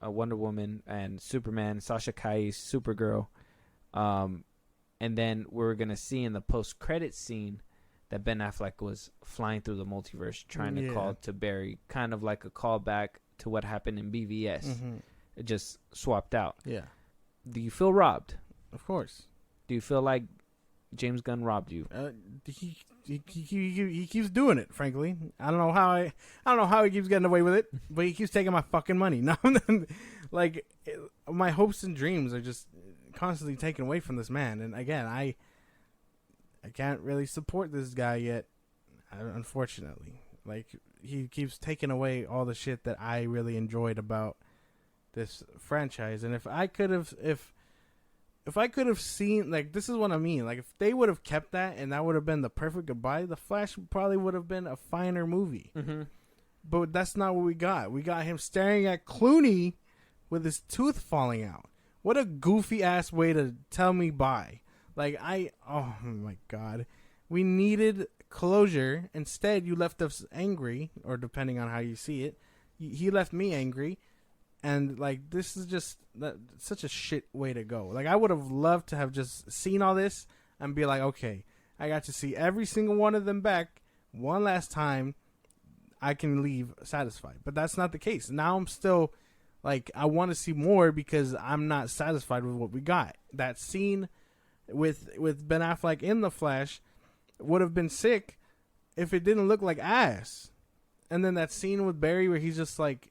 Wonder Woman, and Superman, Sasha Cai's Supergirl, and then we're gonna see in the post-credit scene that Ben Affleck was flying through the multiverse, trying to call to Barry, kind of like a callback to what happened in BVS. Mm-hmm. It just swapped out. Yeah. Do you feel robbed? Of course. Do you feel like James Gunn robbed you? He keeps doing it. Frankly, I don't know how he keeps getting away with it, but he keeps taking my fucking money. No, like my hopes and dreams are just constantly taken away from this man. And again, I can't really support this guy yet, unfortunately. Like, he keeps taking away all the shit that I really enjoyed about this franchise. And if I could have seen, like, this is what I mean. Like, if they would have kept that and that would have been the perfect goodbye, The Flash probably would have been a finer movie. Mm-hmm. But that's not what we got. We got him staring at Clooney with his tooth falling out. What a goofy ass way to tell me bye. Like, oh my God. We needed closure. Instead, you left us angry, or depending on how you see it, he left me angry. And, like, this is just such a shit way to go. Like, I would have loved to have just seen all this and be like, okay, I got to see every single one of them back one last time. I can leave satisfied. But that's not the case. Now I'm still, like, I want to see more because I'm not satisfied with what we got. That scene with Ben Affleck in The Flash would have been sick if it didn't look like ass. And then that scene with Barry where he's just like,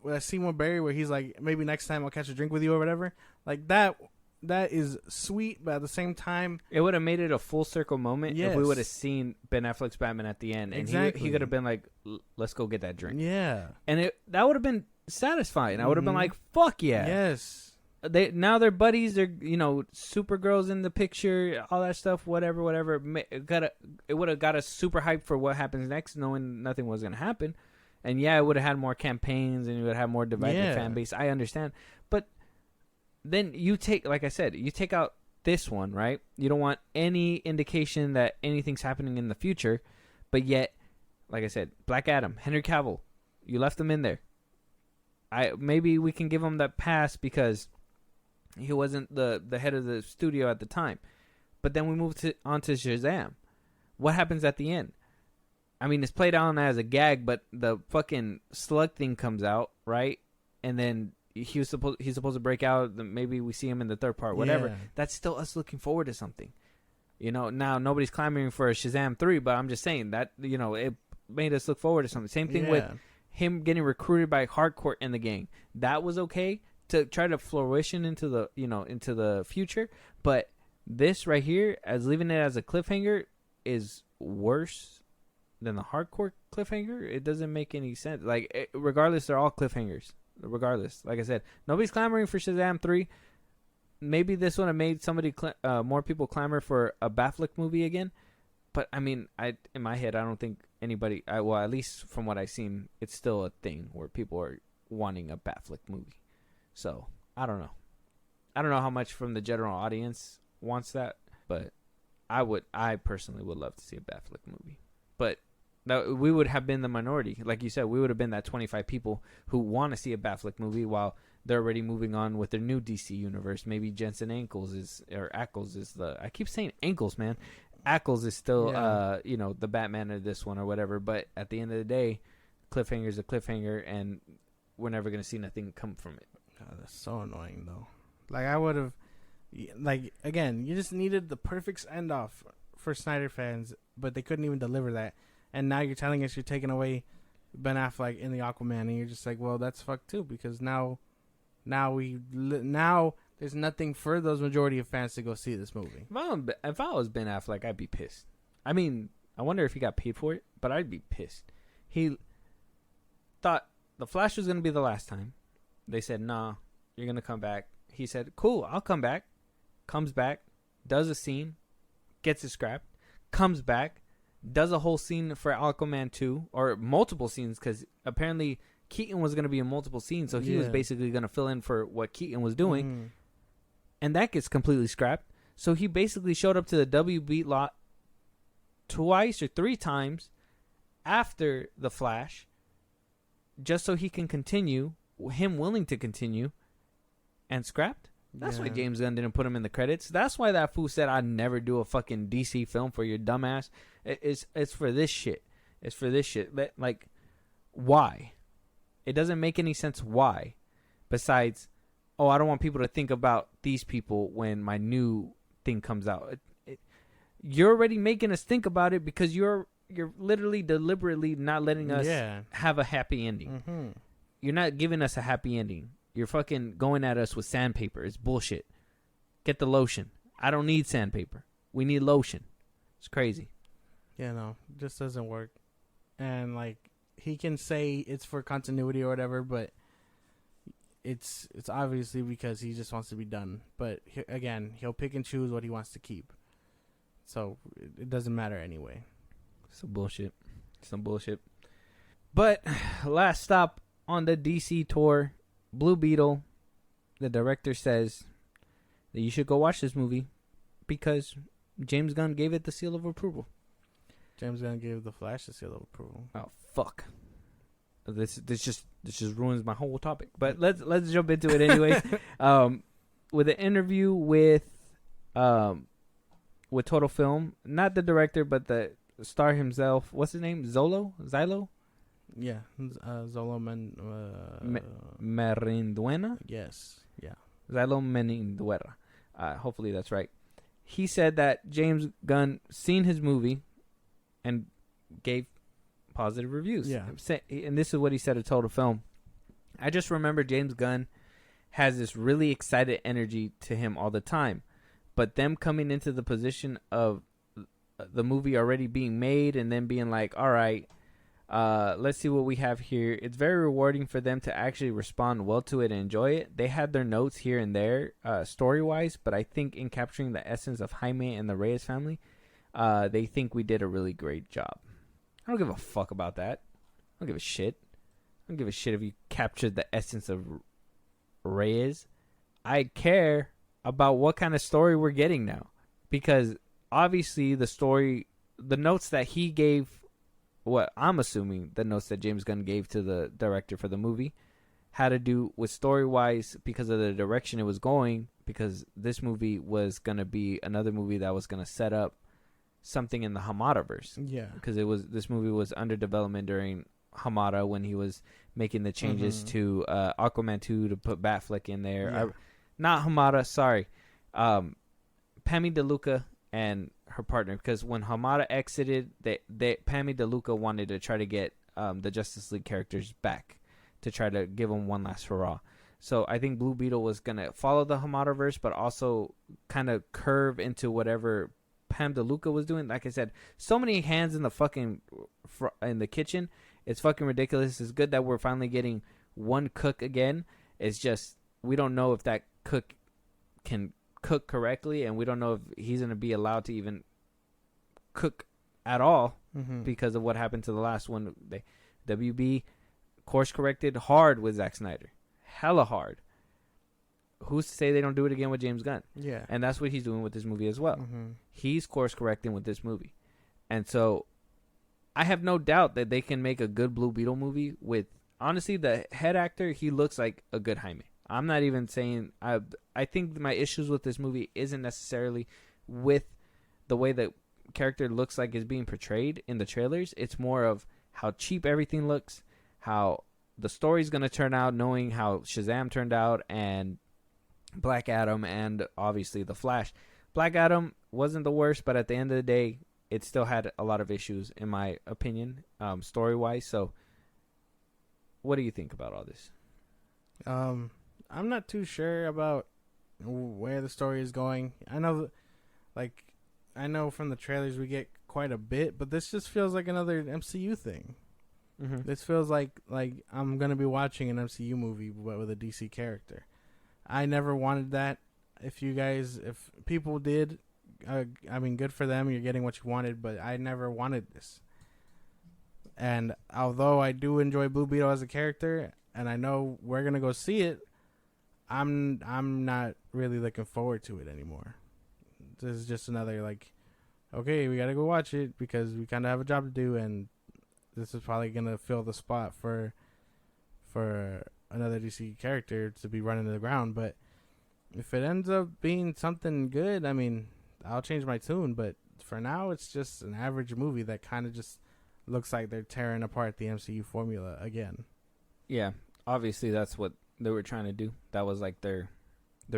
that scene with Barry where he's like, maybe next time I'll catch a drink with you or whatever. Like, that is sweet, but at the same time, it would have made it a full circle moment yes. if we would have seen Ben Affleck's Batman at the end, and exactly. he could have been like, "Let's go get that drink." Yeah, and that would have been satisfying. I would have been like, "Fuck yeah!" Yes. Now they're buddies. They're Supergirl's in the picture, all that stuff. Whatever. It would have got us super hyped for what happens next, knowing nothing was gonna happen. And yeah, it would have had more campaigns, and you would have more divided fan base. I understand, but then you take, like I said, you take out this one, right? You don't want any indication that anything's happening in the future, but yet, like I said, Black Adam, Henry Cavill, you left him in there. Maybe we can give him that pass because he wasn't the head of the studio at the time. But then we move on to Shazam. What happens at the end? I mean, it's played on as a gag, but the fucking slug thing comes out, right? And then he's supposed to break out. Maybe we see him in the third part, whatever. Yeah. That's still us looking forward to something. Now nobody's clamoring for a Shazam 3, but I'm just saying that, it made us look forward to something. Same thing with him getting recruited by Hardcourt in the gang. That was okay to try to fruition into the future, but this right here, as leaving it as a cliffhanger, is worse than the Hardcourt cliffhanger. It doesn't make any sense. Like, regardless, they're all cliffhangers. Regardless, like I said, nobody's clamoring for Shazam 3. Maybe this would have made more people clamor for a Batfleck movie again. But I mean, in my head, I don't think anybody. Well, at least from what I've seen, it's still a thing where people are wanting a Batfleck movie. So I don't know. I don't know how much from the general audience wants that, but I personally would love to see a Batfleck movie. But we would have been the minority. Like you said, we would have been that 25 people who want to see a Batfleck movie while they're already moving on with their new DC universe. Maybe Jensen Ackles is the... I keep saying Ankles, man. Ackles is still, the Batman of this one or whatever. But at the end of the day, cliffhanger is a cliffhanger, and we're never going to see nothing come from it. God, that's so annoying, though. Like, I would have... Like, again, you just needed the perfect end-off for Snyder fans, but they couldn't even deliver that. And now you're telling us you're taking away Ben Affleck in the Aquaman, and you're just like, well, that's fucked too, because now there's nothing for those majority of fans to go see this movie. If I was Ben Affleck, I'd be pissed. I mean, I wonder if he got paid for it, but I'd be pissed. He thought The Flash was going to be the last time. They said, nah, you're going to come back. He said, cool, I'll come back. Comes back, does a scene, gets it scrapped, comes back, does a whole scene for Aquaman 2, or multiple scenes, because apparently Keaton was going to be in multiple scenes, so he was basically going to fill in for what Keaton was doing, and that gets completely scrapped. So he basically showed up to the WB lot twice or three times after The Flash, just so he can continue, him willing to continue, and scrapped. That's why James Gunn didn't put him in the credits. That's why that fool said, I'd never do a fucking DC film for your dumbass. It's for this shit. It's for this shit. Like, why? It doesn't make any sense why. Besides, I don't want people to think about these people when my new thing comes out. You're already making us think about it because you're literally deliberately not letting us have a happy ending. Mm-hmm. You're not giving us a happy ending. You're fucking going at us with sandpaper. It's bullshit. Get the lotion. I don't need sandpaper. We need lotion. It's crazy. Yeah, no. It just doesn't work. And, like, he can say it's for continuity or whatever, but it's obviously because he just wants to be done. But again, he'll pick and choose what he wants to keep. So it doesn't matter anyway. Some bullshit. But last stop on the DC tour, Blue Beetle. The director says that you should go watch this movie because James Gunn gave it the seal of approval. James Gunn gave The Flash the seal of approval. Oh fuck! This just ruins my whole topic. But let's jump into it anyways. With an interview with Total Film, not the director but the star himself. What's his name? Xylo? Yeah, Xolo Marinduena. Yes, yeah. Xylo Marinduena. Hopefully that's right. He said that James Gunn seen his movie and gave positive reviews. Yeah. And this is what he said to Total Film. I just remember James Gunn has this really excited energy to him all the time. But them coming into the position of the movie already being made and then being like, all right, let's see what we have here. It's very rewarding for them to actually respond well to it and enjoy it. They had their notes here and there, story-wise, but I think in capturing the essence of Jaime and the Reyes family, they think we did a really great job. I don't give a fuck about that. I don't give a shit. I don't give a shit if you captured the essence of Reyes. I care about what kind of story we're getting now. Because obviously the notes that he gave, what I'm assuming the notes that James Gunn gave to the director for the movie had to do with story-wise because of the direction it was going, because this movie was going to be another movie that was going to set up something in the Hamadaverse. Yeah. Because this movie was under development during Hamada when he was making the changes to Aquaman 2 to put Batfleck in there. Yeah. Not Hamada, sorry. Pammy DeLuca and her partner, because when Hamada exited, Pammy DeLuca wanted to try to get the Justice League characters back to try to give them one last hurrah. So I think Blue Beetle was going to follow the Hamadaverse, but also kind of curve into whatever Pam DeLuca was doing. Like I said, so many hands in the fucking in the kitchen. It's fucking ridiculous. It's good that we're finally getting one cook again. It's just we don't know if that cook can cook correctly, and we don't know if he's going to be allowed to even cook at all because of what happened to the last one. WB course corrected hard with Zack Snyder. Hella hard. Who's to say they don't do it again with James Gunn? Yeah. And that's what he's doing with this movie as well. He's course correcting with this movie. And so I have no doubt that they can make a good Blue Beetle movie with, honestly, the head actor, he looks like a good Jaime. I'm not even saying, I think my issues with this movie isn't necessarily with the way the character looks like is being portrayed in the trailers. It's more of how cheap everything looks, how the story's going to turn out, knowing how Shazam turned out, and Black Adam, and obviously The Flash. Black Adam wasn't the worst, but at the end of the day, it still had a lot of issues, in my opinion, story-wise. So, what do you think about all this? I'm not too sure about where the story is going. I know from the trailers we get quite a bit, but this just feels like another MCU thing. This feels like I'm gonna be watching an MCU movie but with a DC character. I never wanted that. If people did, I mean, good for them. You're getting what you wanted, but I never wanted this. And although I do enjoy Blue Beetle as a character, and I know we're gonna go see it, I'm not really looking forward to it anymore. This is just another okay, we gotta go watch it because we kind of have a job to do, and this is probably gonna fill the spot for another DC character to be running to the ground. But if it ends up being something good, I mean, I'll change my tune. But for now, it's just an average movie that kind of just looks like they're tearing apart the MCU formula again. Yeah, obviously that's what they were trying to do. That was like their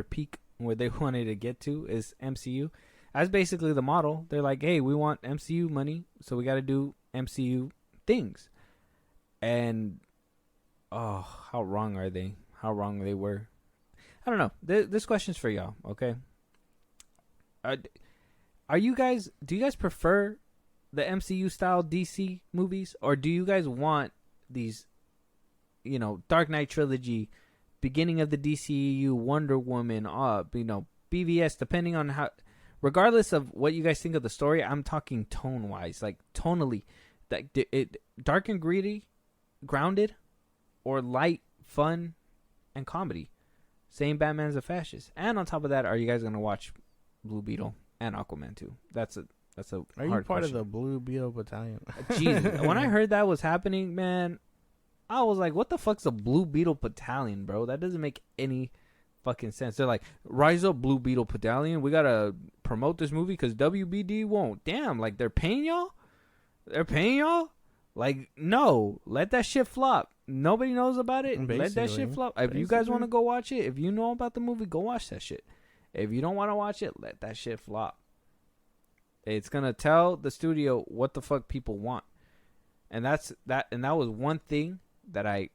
peak where they wanted to get to is MCU. That's basically the model. They're like, hey, we want MCU money, so we got to do MCU things. And oh, how wrong are they? How wrong they were. I don't know. This question's for y'all, okay? Do you guys prefer the MCU style DC movies, or do you guys want these, Dark Knight trilogy beginning of the DCEU, Wonder Woman, BVS, depending on how, regardless of what you guys think of the story, I'm talking tone wise, like tonally, that it dark and greedy, grounded, or light, fun, and comedy. Saying Batman's a fascist, and on top of that, are you guys gonna watch Blue Beetle and Aquaman 2? That's a Are hard you part question. of the Blue Beetle Battalion? Jesus, when I heard that was happening, man, I was like, what the fuck's a Blue Beetle Battalion, bro? That doesn't make any fucking sense. They're like, rise up, Blue Beetle Battalion. We gotta promote this movie because WBD won't. Damn, like they're paying y'all? They're paying y'all? Like, no, let that shit flop. Nobody knows about it. Basically. Let that shit flop. If you guys want to go watch it, if you know about the movie, go watch that shit. If you don't want to watch it, let that shit flop. It's gonna tell the studio what the fuck people want, and that was one thing that I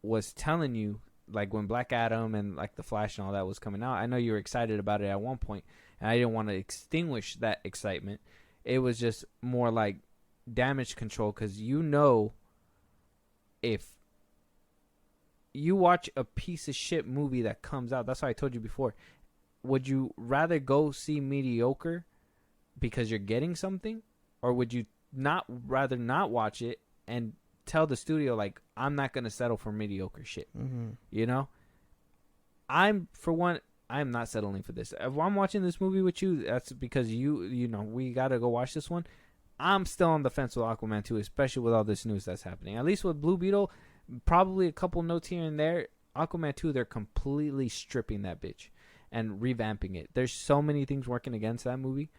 was telling you, like when Black Adam and like the Flash and all that was coming out. I know you were excited about it at one point, and I didn't want to extinguish that excitement. It was just more like damage control, because if you watch a piece of shit movie that comes out, that's why I told you before, would you rather go see mediocre because you're getting something, or would you rather not watch it and tell the studio, like, I'm not gonna settle for mediocre shit? You know, I'm not settling for this. If I'm watching this movie with you, that's because you know we gotta go watch this one. I'm still on the fence with Aquaman 2, especially with all this news that's happening. At least with Blue Beetle, probably a couple notes here and there. Aquaman 2, they're completely stripping that bitch and revamping it. There's so many things working against that movie.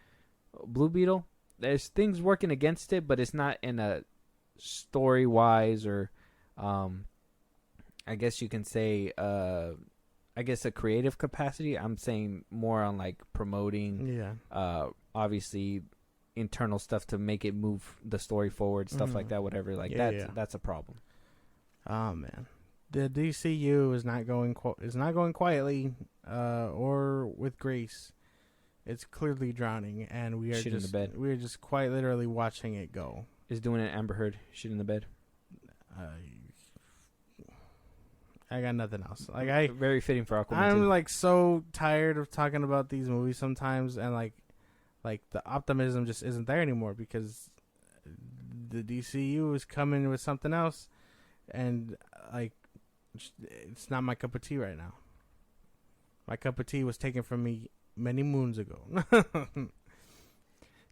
Blue Beetle, there's things working against it, but it's not in a story-wise or, I guess you can say, I guess a creative capacity. I'm saying more on like promoting, obviously internal stuff to make it move the story forward, stuff like that, whatever. Like that's a problem. Oh man, the DCU is not going quietly or with grace. It's clearly drowning, and we are just quite literally watching it go. Is doing an Amber Heard shit in the bed. I got nothing else. Like very fitting for Aquaman. I'm like so tired of talking about these movies sometimes, and like the optimism just isn't there anymore because the DCU is coming with something else, and like it's not my cup of tea right now. My cup of tea was taken from me many moons ago.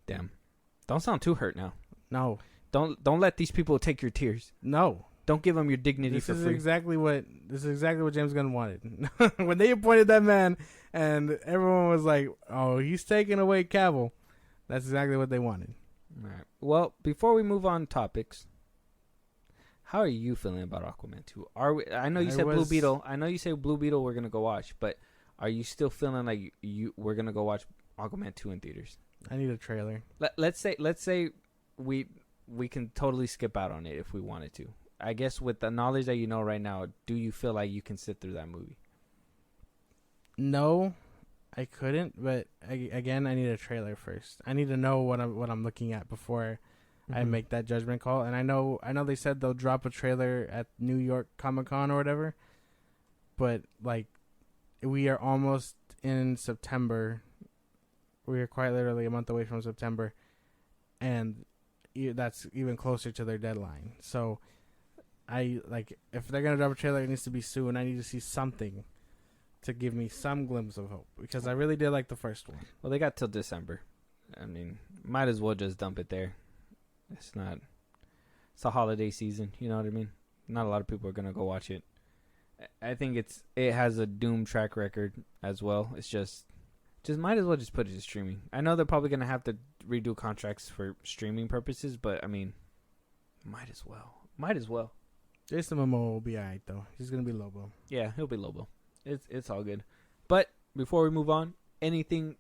Damn. Don't sound too hurt now. No. Don't let these people take your tears. No. Don't give them your dignity for free. This is exactly what James Gunn wanted. When they appointed that man and everyone was like, "Oh, he's taking away Cavill." That's exactly what they wanted. All right. Well, before we move on topics, how are you feeling about Aquaman 2? I know you said Blue Beetle. I know you said Blue Beetle we're going to go watch, but are you still feeling like we're going to go watch Aquaman 2 in theaters? I need a trailer. Let's say we can totally skip out on it if we wanted to. I guess with the knowledge that you know right now, do you feel like you can sit through that movie? No, I couldn't. But again, I need a trailer first. I need to know what I'm looking at before I make that judgment call. And I know they said they'll drop a trailer at New York Comic-Con or whatever. But like, we are almost in September. We are quite literally a month away from September, and that's even closer to their deadline. So, if they're gonna drop a trailer, it needs to be soon. I need to see something to give me some glimpse of hope because I really did like the first one. Well, they got till December. I mean, might as well just dump it there. It's a holiday season. You know what I mean? Not a lot of people are gonna go watch it. I think it has a doomed track record as well. It's just might as well just put it to streaming. I know they're probably gonna have to redo contracts for streaming purposes, but I mean, might as well. Jason Momoa will be alright though. He's gonna be Lobo. Yeah, he'll be Lobo. It's all good. But before we move on, anything?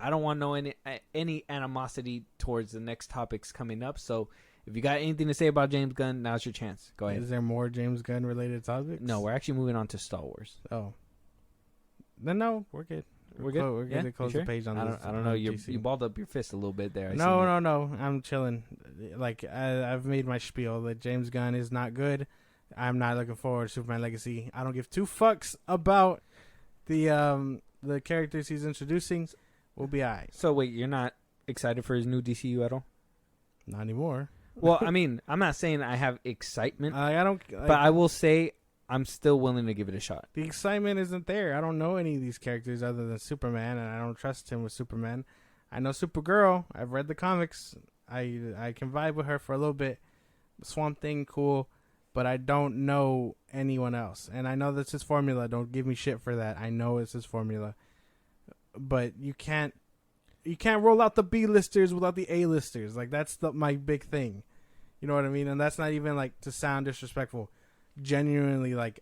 I don't want to know any animosity towards the next topics coming up. So if you got anything to say about James Gunn, now's your chance. Go ahead. Is there more James Gunn related topics? No, we're actually moving on to Star Wars. Oh, then no, we're good. We're good. We're good to close the page on this. I don't know. You balled up your fist a little bit there. No. I'm chilling. Like I've made my spiel that James Gunn is not good, I'm not looking forward to Superman Legacy. I don't give two fucks about the characters he's introducing. We'll be alright. So wait, you're not excited for his new DCU at all? Not anymore. Well, I mean, I'm not saying I have excitement, I don't. but I will say I'm still willing to give it a shot. The excitement isn't there. I don't know any of these characters other than Superman, and I don't trust him with Superman. I know Supergirl. I've read the comics. I can vibe with her for a little bit. Swamp Thing, cool, but I don't know anyone else. And I know that's his formula. Don't give me shit for that. I know it's his formula. But you can't roll out the B-listers without the A-listers. Like, that's my big thing. You know what I mean? And that's not even, like, to sound disrespectful. Genuinely, like,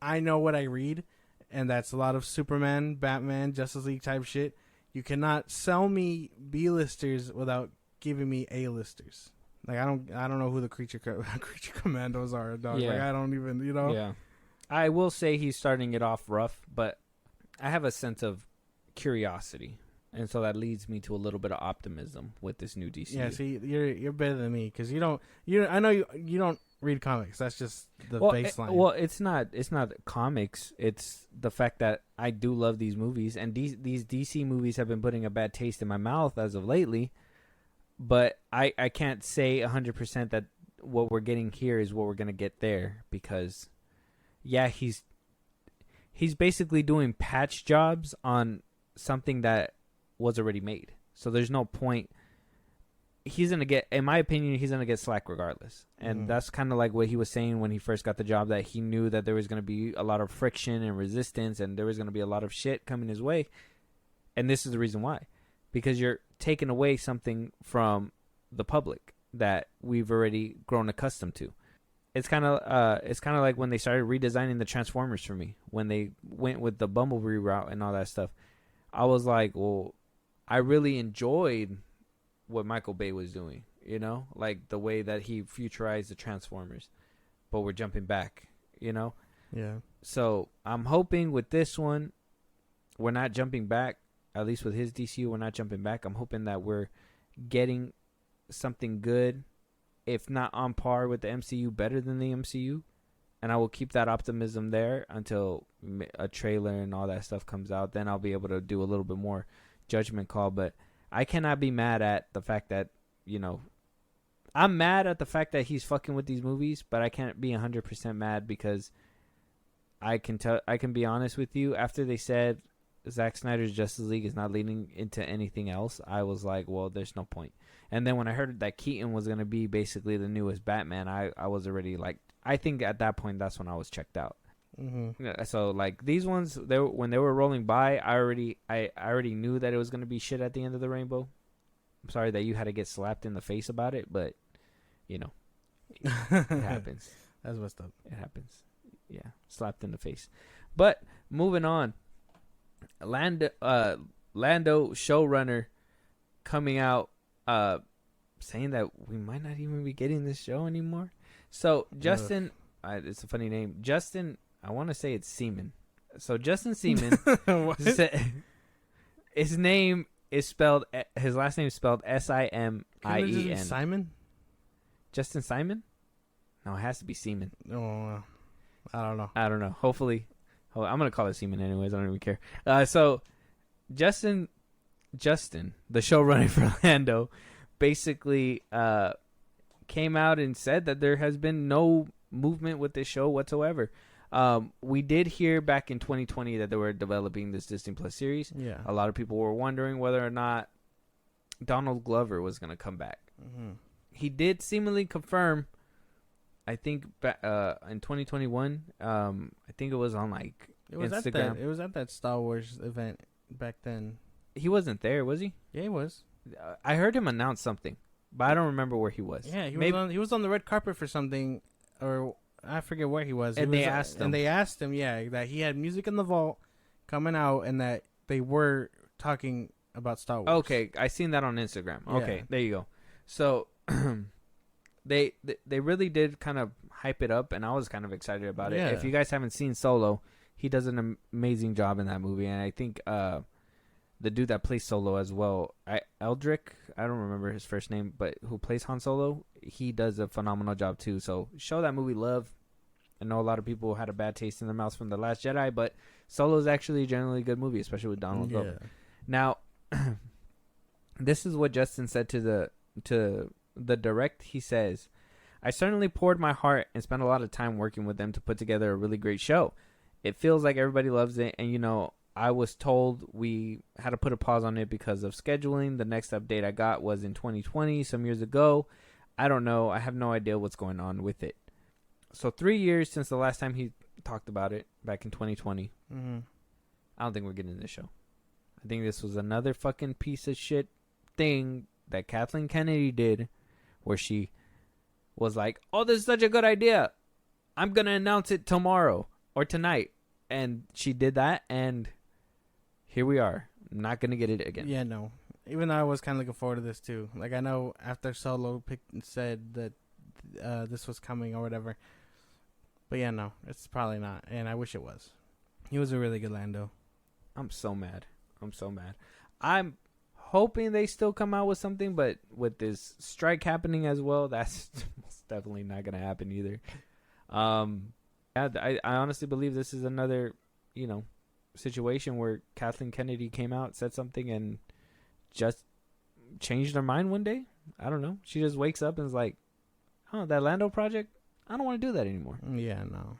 I know what I read, and that's a lot of Superman, Batman, Justice League type shit. You cannot sell me B-listers without giving me A-listers. Like, I don't know who the creature commandos are, dog. Yeah. Like, I don't even, you know. Yeah, I will say he's starting it off rough, but I have a sense of curiosity, and so that leads me to a little bit of optimism with this new DCU. Yeah, see, you're better than me because I know you don't read comics. That's just the baseline. It's not comics. It's the fact that I do love these movies, and these DC movies have been putting a bad taste in my mouth as of lately. But I can't say 100% that what we're getting here is what we're gonna get there, because yeah, he's basically doing patch jobs on something that was already made. So there's no point. He's going to get, in my opinion, he's going to get slack regardless. And that's kind of like what he was saying when he first got the job, that he knew that there was going to be a lot of friction and resistance, and there was going to be a lot of shit coming his way. And this is the reason why. Because you're taking away something from the public that we've already grown accustomed to. It's kind of like when they started redesigning the Transformers for me, when they went with the Bumblebee route and all that stuff. I was like, well, I really enjoyed what Michael Bay was doing, you know, like the way that he futurized the Transformers, but we're jumping back, you know? Yeah. So I'm hoping with this one, we're not jumping back, at least with his DCU, we're not jumping back. I'm hoping that we're getting something good, if not on par with the MCU, better than the MCU. And I will keep that optimism there until a trailer and all that stuff comes out. Then I'll be able to do a little bit more judgment call. But I cannot be mad at the fact that, you know, I'm mad at the fact that he's fucking with these movies, but I can't be 100% mad because I can be honest with you. After they said Zack Snyder's Justice League is not leading into anything else, I was like, well, there's no point. And then when I heard that Keaton was going to be basically the newest Batman, I was already like, I think at that point, that's when I was checked out. Mm-hmm. So like these ones, when they were rolling by, I already knew that it was going to be shit at the end of the rainbow. I'm sorry that you had to get slapped in the face about it, but you know, it happens. That's messed up. It happens. Yeah, slapped in the face. But moving on, Lando showrunner coming out saying that we might not even be getting this show anymore. So Justin, it's a funny name. Justin, I want to say it's Seaman. So Justin Seaman, his name is spelled. His last name is spelled Simien. Simon. Justin Simon? No, it has to be Seaman. Oh, I don't know. Hopefully, I'm gonna call it Seaman anyways. I don't even care. So Justin, the showrunner for Lando, basically came out and said that there has been no movement with this show whatsoever. We did hear back in 2020 that they were developing this Disney Plus series. Yeah. A lot of people were wondering whether or not Donald Glover was going to come back. Mm-hmm. He did seemingly confirm, I think, in 2021. I think it was on like Instagram. It was at that Star Wars event back then. He wasn't there, was he? Yeah, he was. I heard him announce something, but I don't remember where he was. Yeah, he was on the red carpet for something, or I forget where he was. And they asked him, yeah, that he had music in the vault coming out, and that they were talking about Star Wars. Okay, I seen that on Instagram. Yeah. Okay, there you go. So they really did kind of hype it up, and I was kind of excited about it. If you guys haven't seen Solo, he does an amazing job in that movie, and I think the dude that plays Solo as well, Eldrick, I don't remember his first name, but who plays Han Solo, he does a phenomenal job too. So show that movie love. I know a lot of people had a bad taste in their mouths from The Last Jedi, but Solo is actually a generally good movie, especially with Donald Glover. Now, this is what Justin said to the direct. He says, "I certainly poured my heart and spent a lot of time working with them to put together a really great show. It feels like everybody loves it, and I was told we had to put a pause on it because of scheduling. The next update I got was in 2020, some years ago. I don't know. I have no idea what's going on with it." So 3 years since the last time he talked about it, back in 2020. Mm-hmm. I don't think we're getting this show. I think this was another fucking piece of shit thing that Kathleen Kennedy did, where she was like, "Oh, this is such a good idea. I'm going to announce it tomorrow or tonight." And she did that, and here we are. I'm not going to get it again. Yeah, no. Even though I was kind of looking forward to this, too. Like, I know after Solo said that this was coming or whatever. But yeah, no. It's probably not. And I wish it was. He was a really good Lando. I'm so mad. I'm hoping they still come out with something, but with this strike happening as well, that's most definitely not going to happen either. I honestly believe this is another, situation where Kathleen Kennedy came out, said something, and just changed her mind one day. I don't know. She just wakes up and is like, "Oh, that Lando project, I don't want to do that anymore." Yeah, no.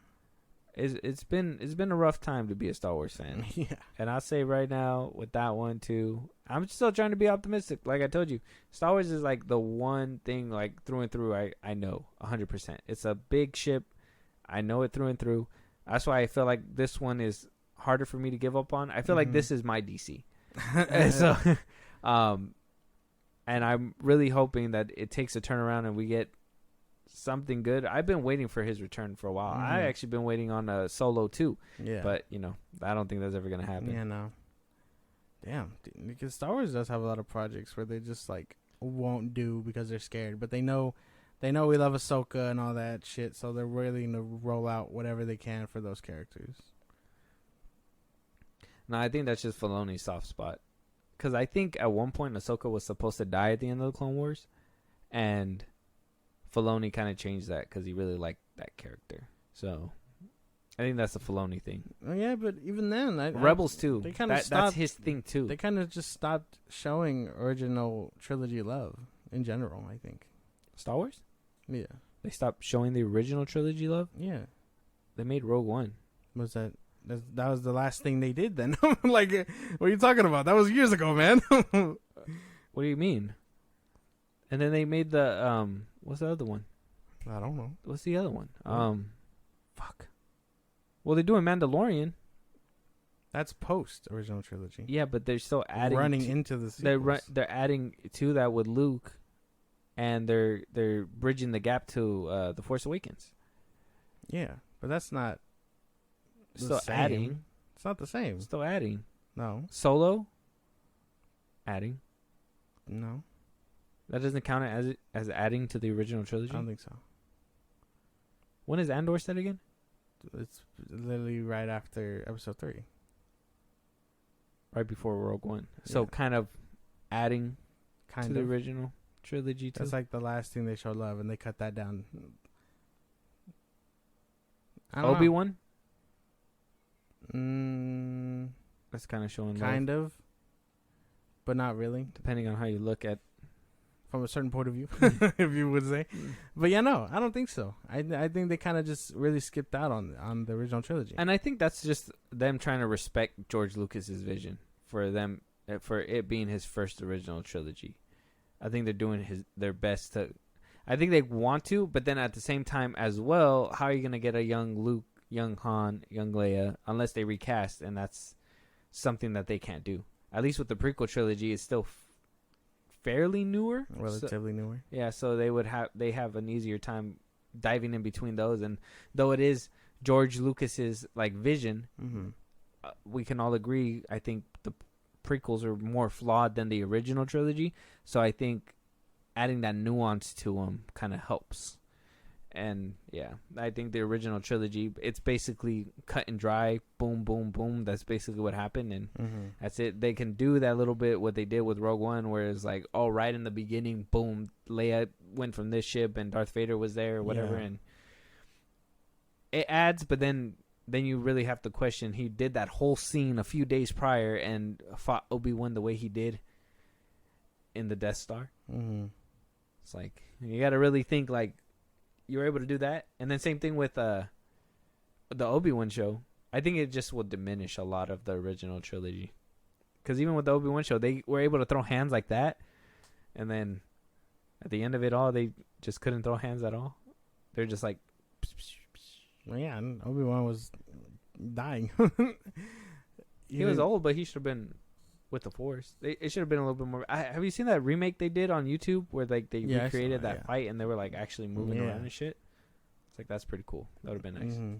It's been a rough time to be a Star Wars fan. Yeah. And I'll say right now with that one too, I'm still trying to be optimistic. Like I told you, Star Wars is like the one thing like through and through I know 100%. It's a big ship. I know it through and through. That's why I feel like this one is harder for me to give up on. I feel like this is my DC. And so, and I'm really hoping that it takes a turnaround and we get something good. I've been waiting for his return for a while. I actually been waiting on Solo too. Yeah. But, I don't think that's ever going to happen. Yeah, no. Damn. Because Star Wars does have a lot of projects where they just, like, won't do because they're scared. But they know we love Ahsoka and all that shit, so they're willing to roll out whatever they can for those characters. No, I think that's just Filoni's soft spot. Because I think at one point Ahsoka was supposed to die at the end of the Clone Wars. And Filoni kind of changed that because he really liked that character. So I think that's a Filoni thing. Oh, yeah, but even then, Rebels too. They kind of that's his thing too. They kind of just stopped showing original trilogy love in general. I think Star Wars. Yeah, they stopped showing the original trilogy love. Yeah, they made Rogue One. Was that was the last thing they did? Then, like, what are you talking about? That was years ago, man. What do you mean? And then they made the what's the other one? I don't know. What's the other one? Fuck. Well, they're doing Mandalorian. That's post original trilogy. Yeah, but they're still adding into the sequels. They're adding to that with Luke, and they're bridging the gap to The Force Awakens. Yeah, but that's not still adding. It's not the same. Still adding. No. Solo. Adding. No. That doesn't count as adding to the original trilogy? I don't think so. When is Andor set again? It's literally right after episode 3. Right before Rogue One. Yeah. So kind of adding to the original trilogy too. That's like the last thing they showed love, and they cut that down. Obi-Wan? That's kind of showing love. Kind of. But not really. Depending on how you look at from a certain point of view, if you would say. But yeah, no, I don't think so. I think they kind of just really skipped out on the original trilogy. And I think that's just them trying to respect George Lucas's vision for it being his first original trilogy. I think they're doing their best to. I think they want to, but then at the same time as well, how are you going to get a young Luke, young Han, young Leia, unless they recast, and that's something that they can't do. At least with the prequel trilogy, it's still fairly newer, relatively newer. Yeah, so they have an easier time diving in between those, and though it is George Lucas's like vision, we can all agree. I think the prequels are more flawed than the original trilogy, so I think adding that nuance to them kind of helps. And yeah, I think the original trilogy, it's basically cut and dry, boom, boom, boom. That's basically what happened, and that's it. They can do that little bit what they did with Rogue One, where it's like, oh, right in the beginning, boom, Leia went from this ship, and Darth Vader was there, or whatever. Yeah. And it adds, but then you really have to question. He did that whole scene a few days prior and fought Obi-Wan the way he did in the Death Star. Mm-hmm. It's like you got to really think like you were able to do that. And then same thing with the Obi-Wan show. I think it just will diminish a lot of the original trilogy. Because even with the Obi-Wan show, they were able to throw hands like that. And then at the end of it all, they just couldn't throw hands at all. They're just like... Well, yeah, and Obi-Wan was dying. He was old, but he should have been with the Force. It should have been a little bit more... have you seen that remake they did on YouTube where like they recreated that fight and they were like actually moving around and shit? It's like, that's pretty cool. That would have been nice. Mm-hmm.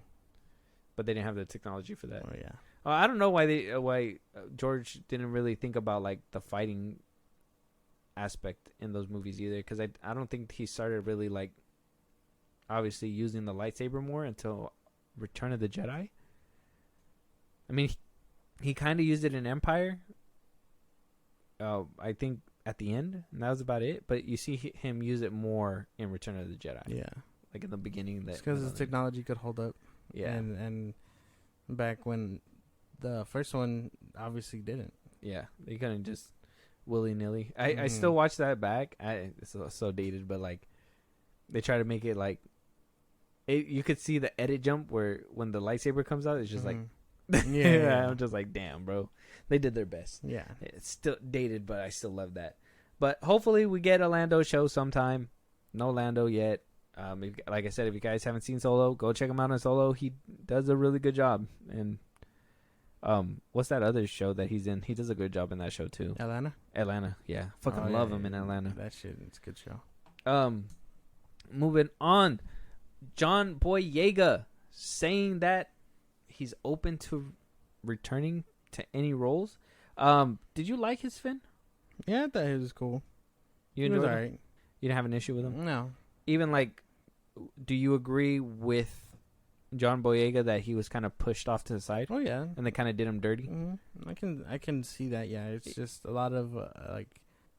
But they didn't have the technology for that. Oh, yeah. I don't know why George didn't really think about like the fighting aspect in those movies either, because I don't think he started really like obviously using the lightsaber more until Return of the Jedi. I mean, he kind of used it in Empire. I think at the end, and that was about it. But you see him use it more in Return of the Jedi. Yeah, like in the beginning. It's because the technology could hold up. Yeah, and back when the first one obviously didn't. Yeah, they couldn't just willy-nilly. I still watch that back. It's so dated, but like they try to make it like you could see the edit jump where when the lightsaber comes out, it's just like yeah. I'm just like, damn, bro, they did their best. Yeah, it's still dated, but I still love that. But hopefully we get a Lando show sometime. No Lando yet. Like I said, if you guys haven't seen Solo, go check him out on Solo. He does a really good job. And what's that other show that he's in? He does a good job in that show too. Atlanta, yeah. Fucking love him in Atlanta. That shit, it's a good show. Moving on, John Boyega saying that he's open to returning to any roles. Did you like his Finn? Yeah, I thought he was cool. You enjoyed him? Right. You didn't have an issue with him? No. Even like, do you agree with John Boyega that he was kind of pushed off to the side? Oh yeah, and they kind of did him dirty. Mm-hmm. I can see that. Yeah, it's just a lot of like,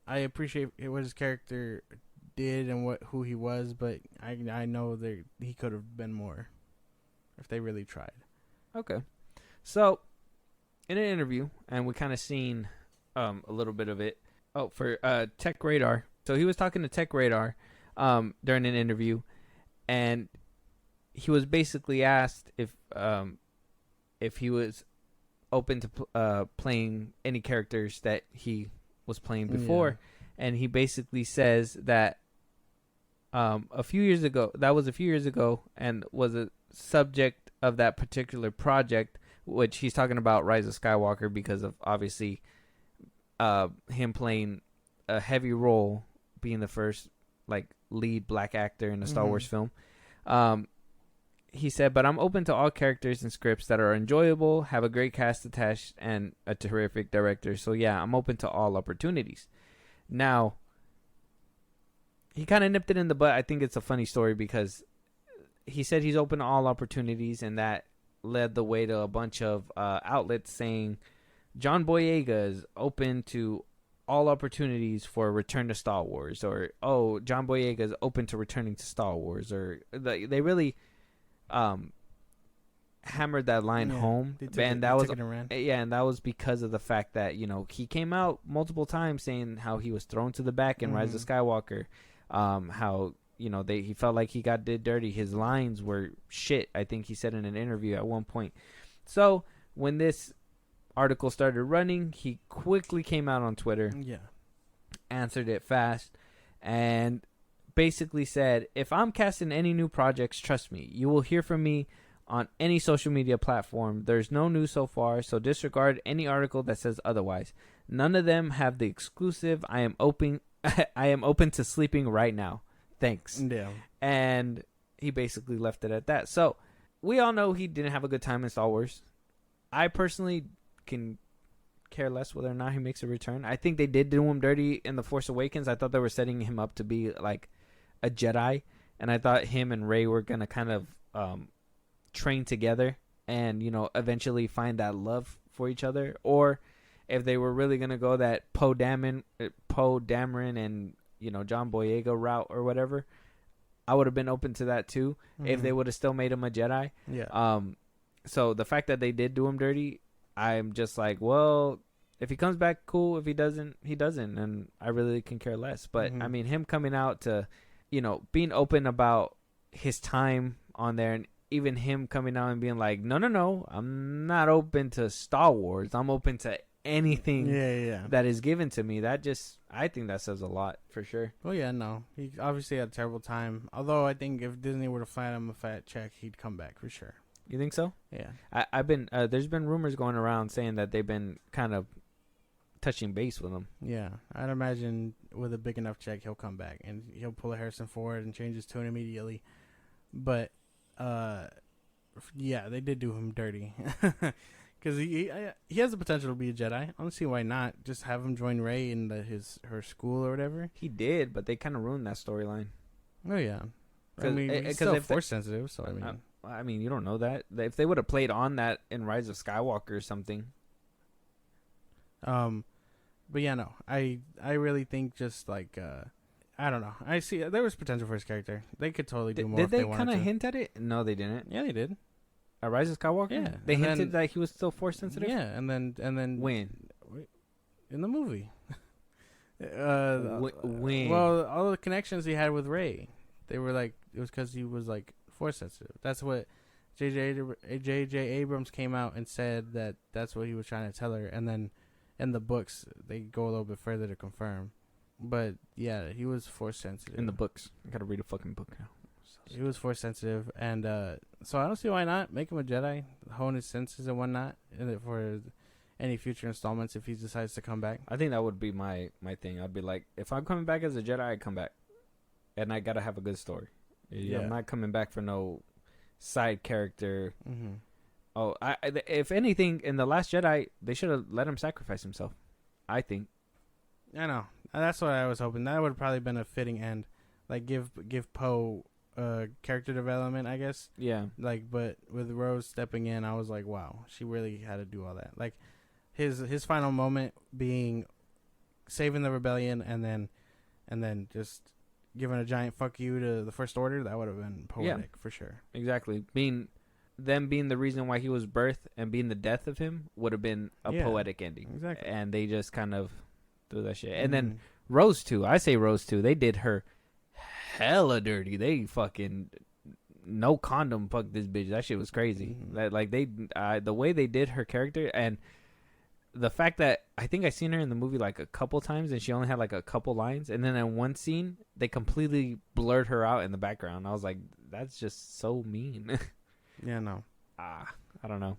I appreciate what his character did and who he was, but I know that he could have been more if they really tried. Okay, so in an interview, and we kind of seen a little bit of it. Oh, for Tech Radar. So he was talking to Tech Radar during an interview, and he was basically asked if he was open to playing any characters that he was playing before, and he basically says that a few years ago, and was a subject of that particular project, which he's talking about Rise of Skywalker, because of obviously him playing a heavy role, being the first like lead black actor in a Star Wars film. He said, but I'm open to all characters and scripts that are enjoyable, have a great cast attached, and a terrific director. So yeah, I'm open to all opportunities. Now, he kind of nipped it in the butt. I think it's a funny story because he said he's open to all opportunities, and that led the way to a bunch of outlets saying John Boyega is open to all opportunities for a return to Star Wars, or John Boyega is open to returning to Star Wars, or they really hammered that line home, and that was because of the fact that he came out multiple times saying how he was thrown to the back in Rise of Skywalker, how he felt like he did dirty. His lines were shit, I think he said in an interview at one point. So when this article started running, he quickly came out on Twitter, answered it fast, and basically said, if I'm casting any new projects, trust me, you will hear from me on any social media platform. There's no news so far, so disregard any article that says otherwise. None of them have the exclusive. I am open to sleeping right now. Thanks. Yeah. And he basically left it at that. So we all know he didn't have a good time in Star Wars. I personally can care less whether or not he makes a return. I think they did do him dirty in The Force Awakens. I thought they were setting him up to be like a Jedi, and I thought him and Rey were gonna kind of train together and eventually find that love for each other. Or if they were really gonna go that Poe Dameron and John Boyega route or whatever, I would have been open to that too if they would have still made him a Jedi. Yeah. So the fact that they did do him dirty, I'm just like, well, if he comes back, cool. If he doesn't, he doesn't, and I really can care less. But I mean, him coming out to, being open about his time on there, and even him coming out and being like, no, I'm not open to Star Wars. I'm open to anything that is given to me. I think that says a lot for sure. Well, yeah, no, he obviously had a terrible time. Although I think if Disney were to flat him a fat check, he'd come back for sure. You think so? Yeah. I've been there's been rumors going around saying that they've been kind of touching base with him. Yeah, I'd imagine with a big enough check, he'll come back and he'll pull a Harrison Ford and change his tune immediately. But, yeah, they did do him dirty because he has the potential to be a Jedi. I don't see why not. Just have him join Rey in her school or whatever. He did, but they kind of ruined that storyline. Oh yeah, I mean, he's still Force sensitive, so I mean, you don't know that. If they would have played on that in Rise of Skywalker or something. But yeah, no, I really think just like I don't know. I see there was potential for his character. They could totally do more. Did if they they kind wanted of to. hint at it? No, they didn't. Yeah, they did. Rise of Skywalker. Yeah, they and hinted that he was still Force sensitive. Yeah, and then when in the movie. When? Well, all the connections he had with Rey, they were like it was because he was like Force sensitive. That's what J.J. Abrams came out and said that's what he was trying to tell her, and then in the books they go a little bit further to confirm. But yeah, he was Force sensitive in the books. I gotta read a fucking book now. He was Force sensitive, and so I don't see why not make him a Jedi, hone his senses and whatnot, for any future installments if he decides to come back. I think that would be my thing. I'd be like, if I'm coming back as a Jedi, I come back, and I gotta have a good story. Yeah, I'm not coming back for no side character. Mm-hmm. Oh, if anything, in The Last Jedi, they should have let him sacrifice himself. I think. I know. That's what I was hoping. That would have probably been a fitting end. Like, give Poe character development, I guess. Yeah. Like, but with Rose stepping in, I was like, wow, she really had to do all that. Like, his final moment being saving the rebellion and then just giving a giant fuck you to the First Order, that would have been poetic for sure. Exactly. Being the reason why he was birthed and being the death of him would have been a poetic ending. Exactly. And they just kind of threw that shit. And then Rose too. I say Rose too. They did her hella dirty. They fucking no condom fucked this bitch. That shit was crazy. Like they the way they did her character, and the fact that I think I seen her in the movie like a couple times and she only had like a couple lines, and then in one scene they completely blurred her out in the background. I was like, that's just so mean. Yeah, no. I don't know.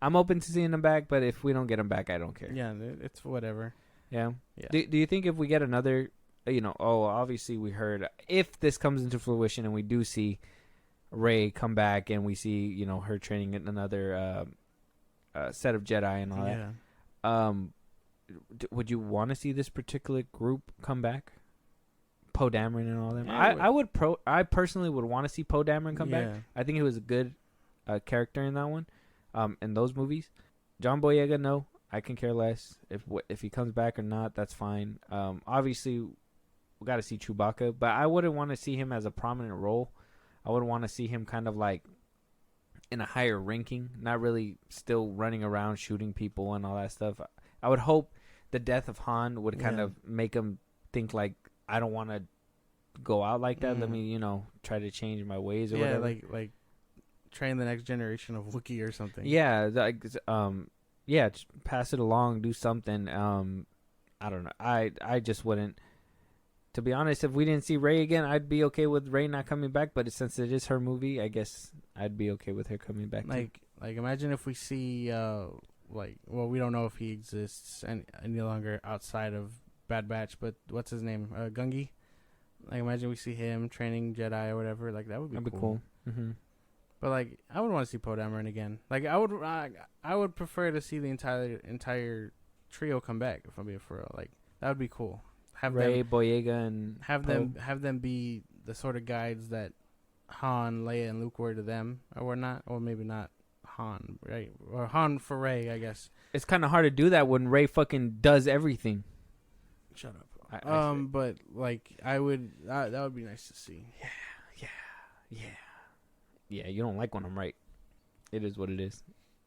I'm open to seeing them back, but if we don't get them back, I don't care. Yeah, it's whatever. Yeah. Do you think if we get another, obviously we heard, if this comes into fruition and we do see Rey come back and we see, her training in another set of Jedi and all that, would you want to see this particular group come back? Poe Dameron and all them. Yeah, I personally would want to see Poe Dameron come back. I think he was a good character in that one, in those movies. John Boyega, no, I can care less if he comes back or not. That's fine. Obviously, we got to see Chewbacca, but I wouldn't want to see him as a prominent role. I would want to see him kind of like in a higher ranking, not really still running around shooting people and all that stuff. I would hope the death of Han would kind of make him think like, I don't want to go out like that. Let me, try to change my ways or whatever. Yeah, like train the next generation of Wookiee or something. Yeah, just pass it along, do something. I don't know. I just wouldn't. To be honest, if we didn't see Rey again, I'd be okay with Rey not coming back. But since it is her movie, I guess I'd be okay with her coming back. Like imagine if we see, we don't know if he exists any longer outside of Bad Batch, but what's his name? Gungi. Like, imagine we see him training Jedi or whatever. Like, that would be cool. Mm-hmm. But like, I would want to see Poe Dameron again. Like, I would prefer to see the entire trio come back. If I'm being for real, like that would be cool. Have Rey, Boyega, and have them be the sort of guides that Han, Leia, and Luke were to them, or not, or maybe not Han, right? Or Han for Rey, I guess. It's kind of hard to do that when Rey fucking does everything. Shut up. But like I would, that would be nice to see. Yeah, you don't like when I'm right. It is what it is.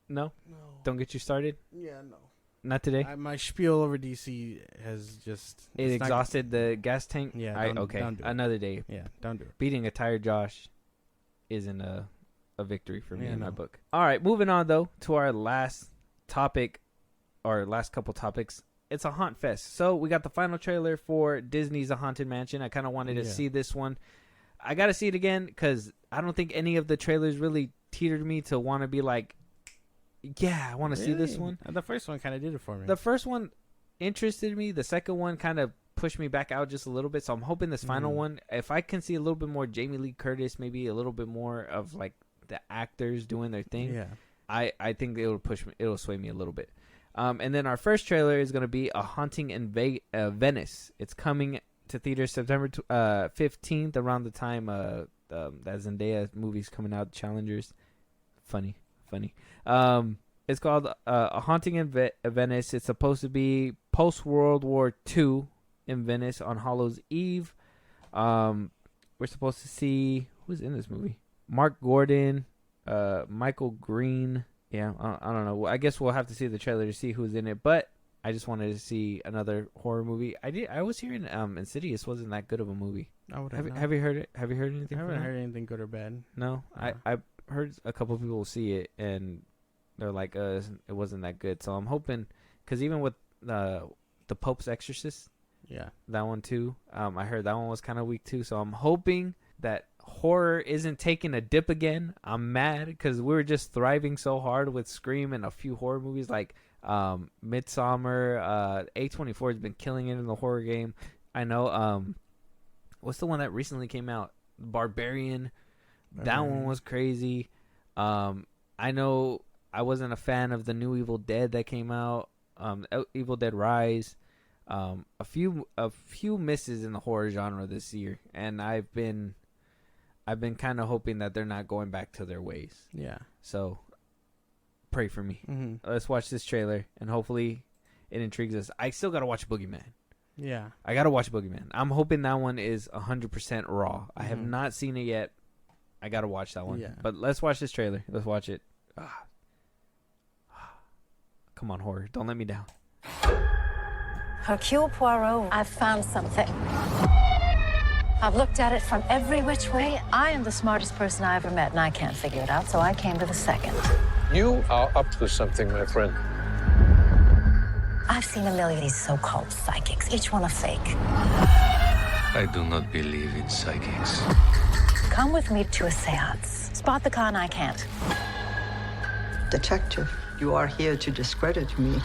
No? No. Don't get you started? Yeah, no. Not today? My spiel over DC has just... It exhausted the gas tank? Yeah, don't do another day. Yeah, don't do it. Beating a tired Josh isn't a victory for me in my book. All right, moving on, though, to our last topic, or last couple topics. It's a haunt fest. So we got the final trailer for Disney's A Haunted Mansion. I kind of wanted to see this one. I got to see it again because I don't think any of the trailers really teetered me to want to be like, yeah, I want to see this one. The first one kind of did it for me. The first one interested me. The second one kind of pushed me back out just a little bit. So I'm hoping this final one, if I can see a little bit more Jamie Lee Curtis, maybe a little bit more of like the actors doing their thing. Yeah, I think it'll push me. It'll sway me a little bit. And then our first trailer is going to be A Haunting in Venice. It's coming to theaters September 15th, around the time that Zendaya movie's coming out, Challengers. Funny. It's called A Haunting in Venice. It's supposed to be post World War II in Venice on Hallows Eve. We're supposed to see who's in this movie. Mark Gordon, Michael Green. Yeah, I don't know. I guess we'll have to see the trailer to see who's in it. But I just wanted to see another horror movie. I was hearing Insidious wasn't that good of a movie. Have you heard it? Have you heard anything? I haven't heard anything good or bad. No, I heard a couple of people see it and they're like, it wasn't that good. So I'm hoping, because even with the Pope's Exorcist, that one too. I heard that one was kind of weak too. So I'm hoping that horror isn't taking a dip again. I'm mad because we were just thriving so hard with Scream and a few horror movies like Midsommar. A24 has been killing it in the horror game. I know. What's the one that recently came out? Barbarian. That one was crazy. I know I wasn't a fan of the new Evil Dead that came out. Evil Dead Rise. A few misses in the horror genre this year, and I've been kind of hoping that they're not going back to their ways. Yeah. So pray for me. Mm-hmm. Let's watch this trailer, and hopefully it intrigues us. I still gotta watch Boogeyman. Yeah. I gotta watch Boogeyman. I'm hoping that one is 100% raw. I have not seen it yet. I gotta watch that one. Yeah. But let's watch this trailer. Let's watch it. Come on, horror. Don't let me down. Hercule Poirot, I've found something. I've looked at it from every which way. I am the smartest person I ever met, and I can't figure it out, so I came to the second. You are up to something, my friend. I've seen a million of these so-called psychics, each one a fake. I do not believe in psychics. Come with me to a seance. Spot the con I can't. Detective, you are here to discredit me,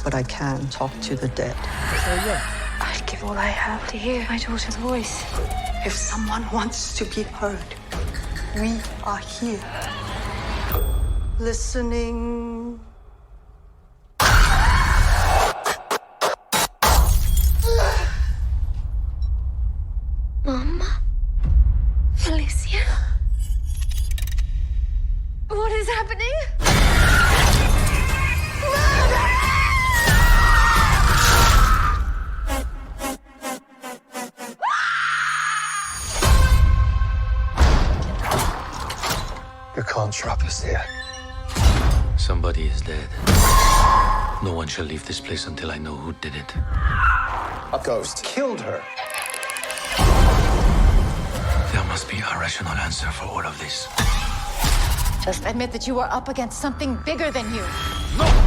but I can talk to the dead. I'd give all I have to hear my daughter's voice. If someone wants to be heard, we are here. Listening. Mama? Felicia? What is happening? You can't trap us here. Somebody is dead. No one shall leave this place until I know who did it. A ghost killed her. There must be a rational answer for all of this. Just admit that you are up against something bigger than you. No!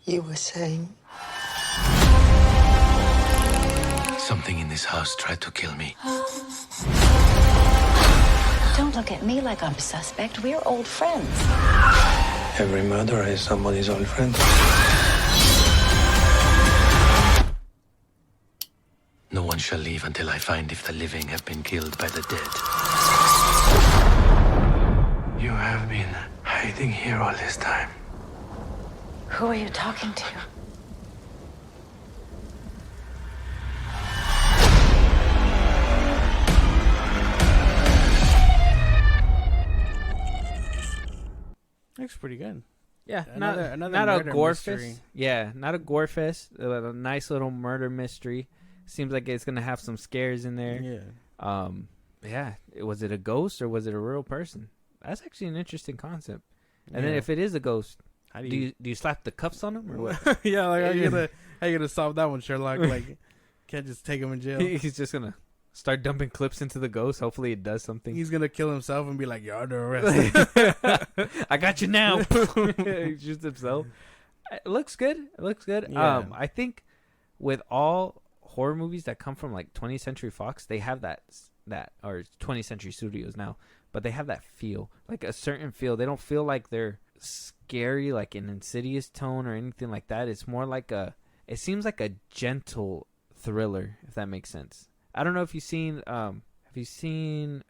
You were saying? Something in this house tried to kill me. Don't look at me like I'm a suspect. We're old friends. Every murderer is somebody's old friend. No one shall leave until I find if the living have been killed by the dead. You have been hiding here all this time. Who are you talking to? looks pretty good. Yeah, Another not a murder gore mystery. fest. Yeah, not a gore fest. A nice little murder mystery. Seems like it's gonna have some scares in there. Yeah. Yeah. Was it a ghost or was it a real person? That's actually an interesting concept. And then Yeah. if it is a ghost, How do you slap the cuffs on him or what? Yeah, like how you gonna solve that one, Sherlock? Like, can't just take him in jail. He's just gonna start dumping clips into the ghost. Hopefully it does something. He's gonna kill himself and be like, "You're under arrest." I got you now. He shoots himself. It looks good. It looks good. Yeah. I think with all horror movies that come from like 20th Century Fox, they have that or 20th Century Studios now, but they have that feel, like a certain feel. They don't feel like they're scary, like an Insidious tone or anything like that. It's more like it seems like a gentle thriller, if that makes sense. I don't know if you've seen, have you seen,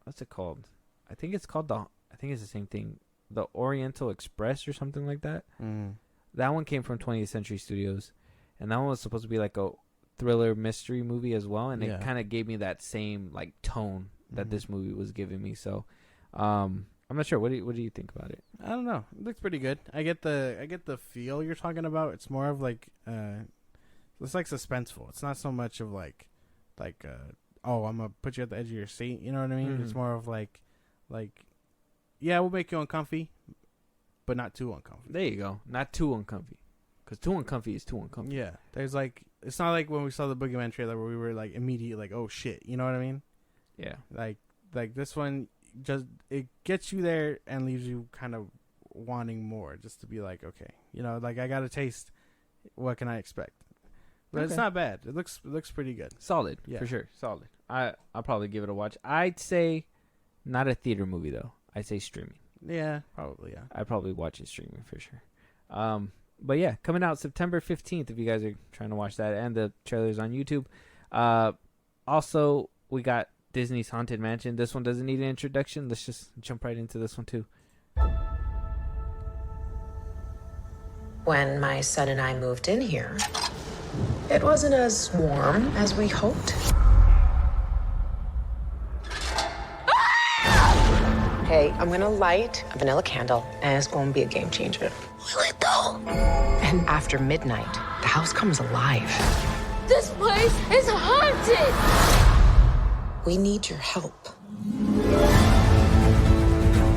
what's it called? I think it's the same thing. The Oriental Express or something like that. Mm. That one came from 20th Century Studios, and that one was supposed to be like a thriller mystery movie as well, and it kind of gave me that same like tone that this movie was giving me. So, I'm not sure. What do you think about it? I don't know. It looks pretty good. I get the feel you're talking about. It's more of like it's like suspenseful. It's not so much of like oh, I'm gonna put you at the edge of your seat. You know what I mean? Mm-hmm. It's more of like yeah, we'll make you uncomfy, but not too uncomfy. There you go. Not too uncomfy, because too uncomfy is too uncomfy. Yeah, there's like, it's not like when we saw the Boogeyman trailer where we were like immediately like, oh shit, you know what I mean? Yeah. Like this one, just it gets you there and leaves you kind of wanting more, just to be like, okay, you know, like I got a taste. What can I expect? But it's not bad. It looks pretty good. Solid, Yeah. for sure. Solid. I'll probably give it a watch. I'd say not a theater movie though. I'd say streaming. Yeah, probably. Yeah. I'd probably watch it streaming for sure. But yeah, coming out September 15th if you guys are trying to watch that, and the trailer's on YouTube. Also, we got Disney's Haunted Mansion. This one doesn't need an introduction. Let's just jump right into this one too. When my son and I moved in here, it wasn't as warm as we hoped. Okay, I'm gonna light a vanilla candle, and it's gonna be a game changer. Will it though? And after midnight, the house comes alive. This place is haunted! We need your help.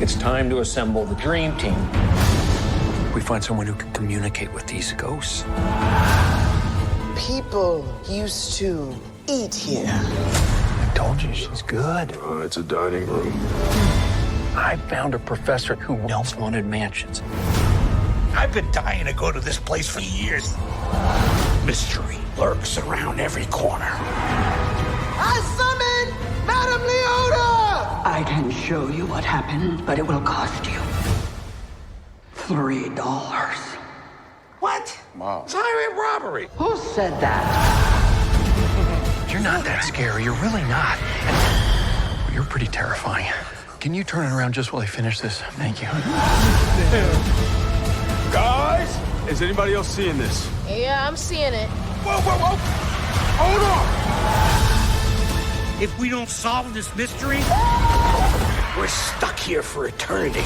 It's time to assemble the dream team. We find someone who can communicate with these ghosts. People used to eat here. I told you she's good. It's a dining room. I found a professor who else wanted mansions. I've been dying to go to this place for years. Mystery lurks around every corner. I summon Madame Leota! I can show you what happened, but it will cost you $3. What? Wow. Siren robbery. Who said that? You're not that scary. You're really not. You're pretty terrifying. Can you turn it around just while I finish this? Thank you. Guys, is anybody else seeing this? Yeah, I'm seeing it. Whoa, whoa, whoa! Hold on! If we don't solve this mystery, we're stuck here for eternity.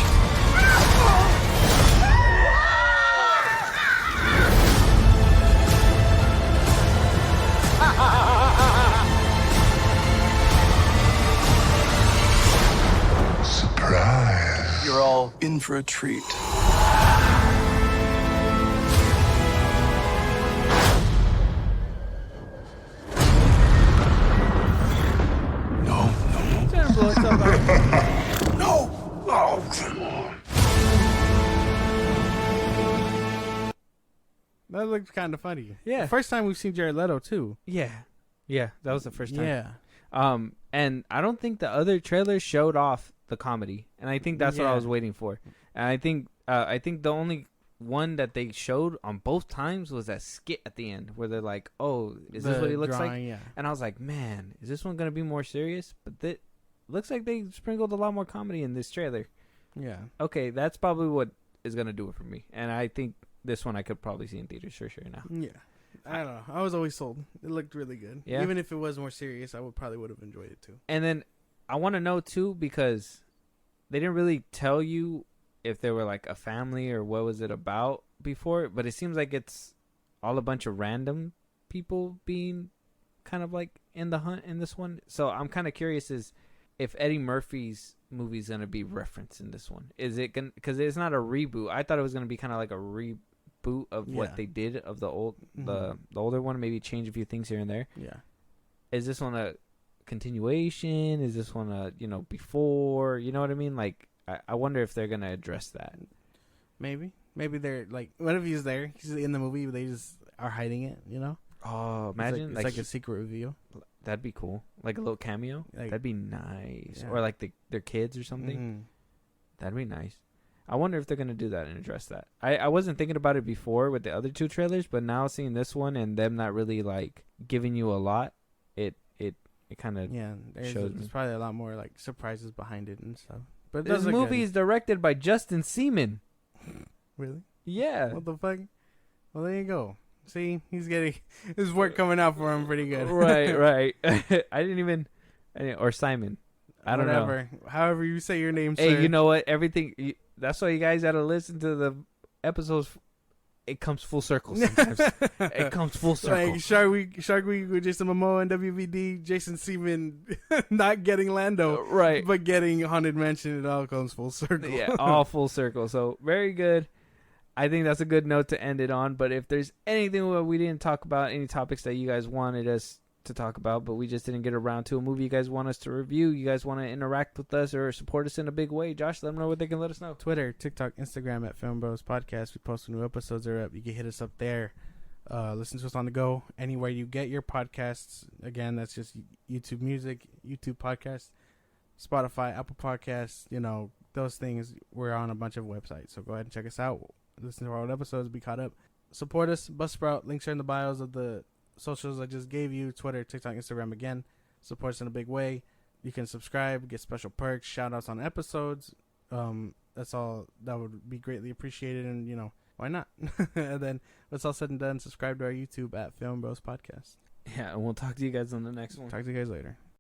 Surprise. You're all in for a treat. No. No! Oh, come on. That looked kind of funny. Yeah. The first time we've seen Jared Leto too. Yeah, that was the first time. Yeah. And I don't think the other trailers showed off the comedy, and I think that's what I was waiting for. And I think the only one that they showed on both times was that skit at the end where they're like, "Oh, is this what he looks like?" Yeah. And I was like, "Man, is this one gonna be more serious?" But it looks like they sprinkled a lot more comedy in this trailer. Yeah. Okay, that's probably what is gonna do it for me, and I think this one I could probably see in theaters for sure now. Yeah. I don't know. I was always sold. It looked really good. Yeah. Even if it was more serious, I would have enjoyed it too. And then I want to know too, because they didn't really tell you if they were like a family or what was it about before, but it seems like it's all a bunch of random people being kind of like in the hunt in this one. So I'm kind of curious is if Eddie Murphy's movie is going to be referenced in this one. Is it going because it's not a reboot. I thought it was going to be kind of like a reboot of what they did of the old the older one, maybe change a few things here and there. Yeah. Is this one a continuation? Is this one a, before? You know what I mean? Like I wonder if they're going to address that. Maybe they're like, what if he's there? He's in the movie, but they just are hiding it, Oh, imagine it's like a secret reveal. That'd be cool. Like a little cameo. That'd be nice. Yeah. Or like their kids or something. That'd be nice. I wonder if they're gonna do that and address that. I wasn't thinking about it before with the other two trailers, but now seeing this one and them not really like giving you a lot, it kind of shows me. There's probably a lot more like surprises behind it and stuff. But this movie is directed by Justin Seaman. Really? Yeah. What the fuck? Well, there you go. See, he's getting his work coming out for him pretty good. Right. Or Simon. I don't know. However you say your name, Hey, sir. you know what? Everything. That's why you guys got to listen to the episodes. It comes full circle sometimes. It comes full circle. Like Shark Week with Jason Momoa and WVD, Jason Seaman not getting Lando, right? But getting Haunted Mansion. It all comes full circle. Yeah, all full circle. So very good. I think that's a good note to end it on. But if there's anything that we didn't talk about, any topics that you guys wanted us to talk about, but we just didn't get around to, a movie you guys want us to review, you guys want to interact with us or support us in a big way, Josh, let them know what they can let us know. Twitter, TikTok, Instagram at FilmBros Podcast. We post when new episodes are up. You can hit us up there. Listen to us on the go anywhere you get your podcasts. Again, that's just YouTube Music, YouTube Podcasts, Spotify, Apple Podcasts. Those things. We're on a bunch of websites, so go ahead and check us out. Listen to our old episodes, be caught up. Support us, Buzzsprout. Links are in the bios of the socials I just gave you. Twitter, TikTok, Instagram. Again, support us in a big way. You can subscribe, get special perks, shout outs on episodes. That's all. That would be greatly appreciated, and why not? And then when it's all said and done, subscribe to our YouTube at FilmBros Podcast. Yeah, and we'll talk to you guys on the next one. Talk to you guys later.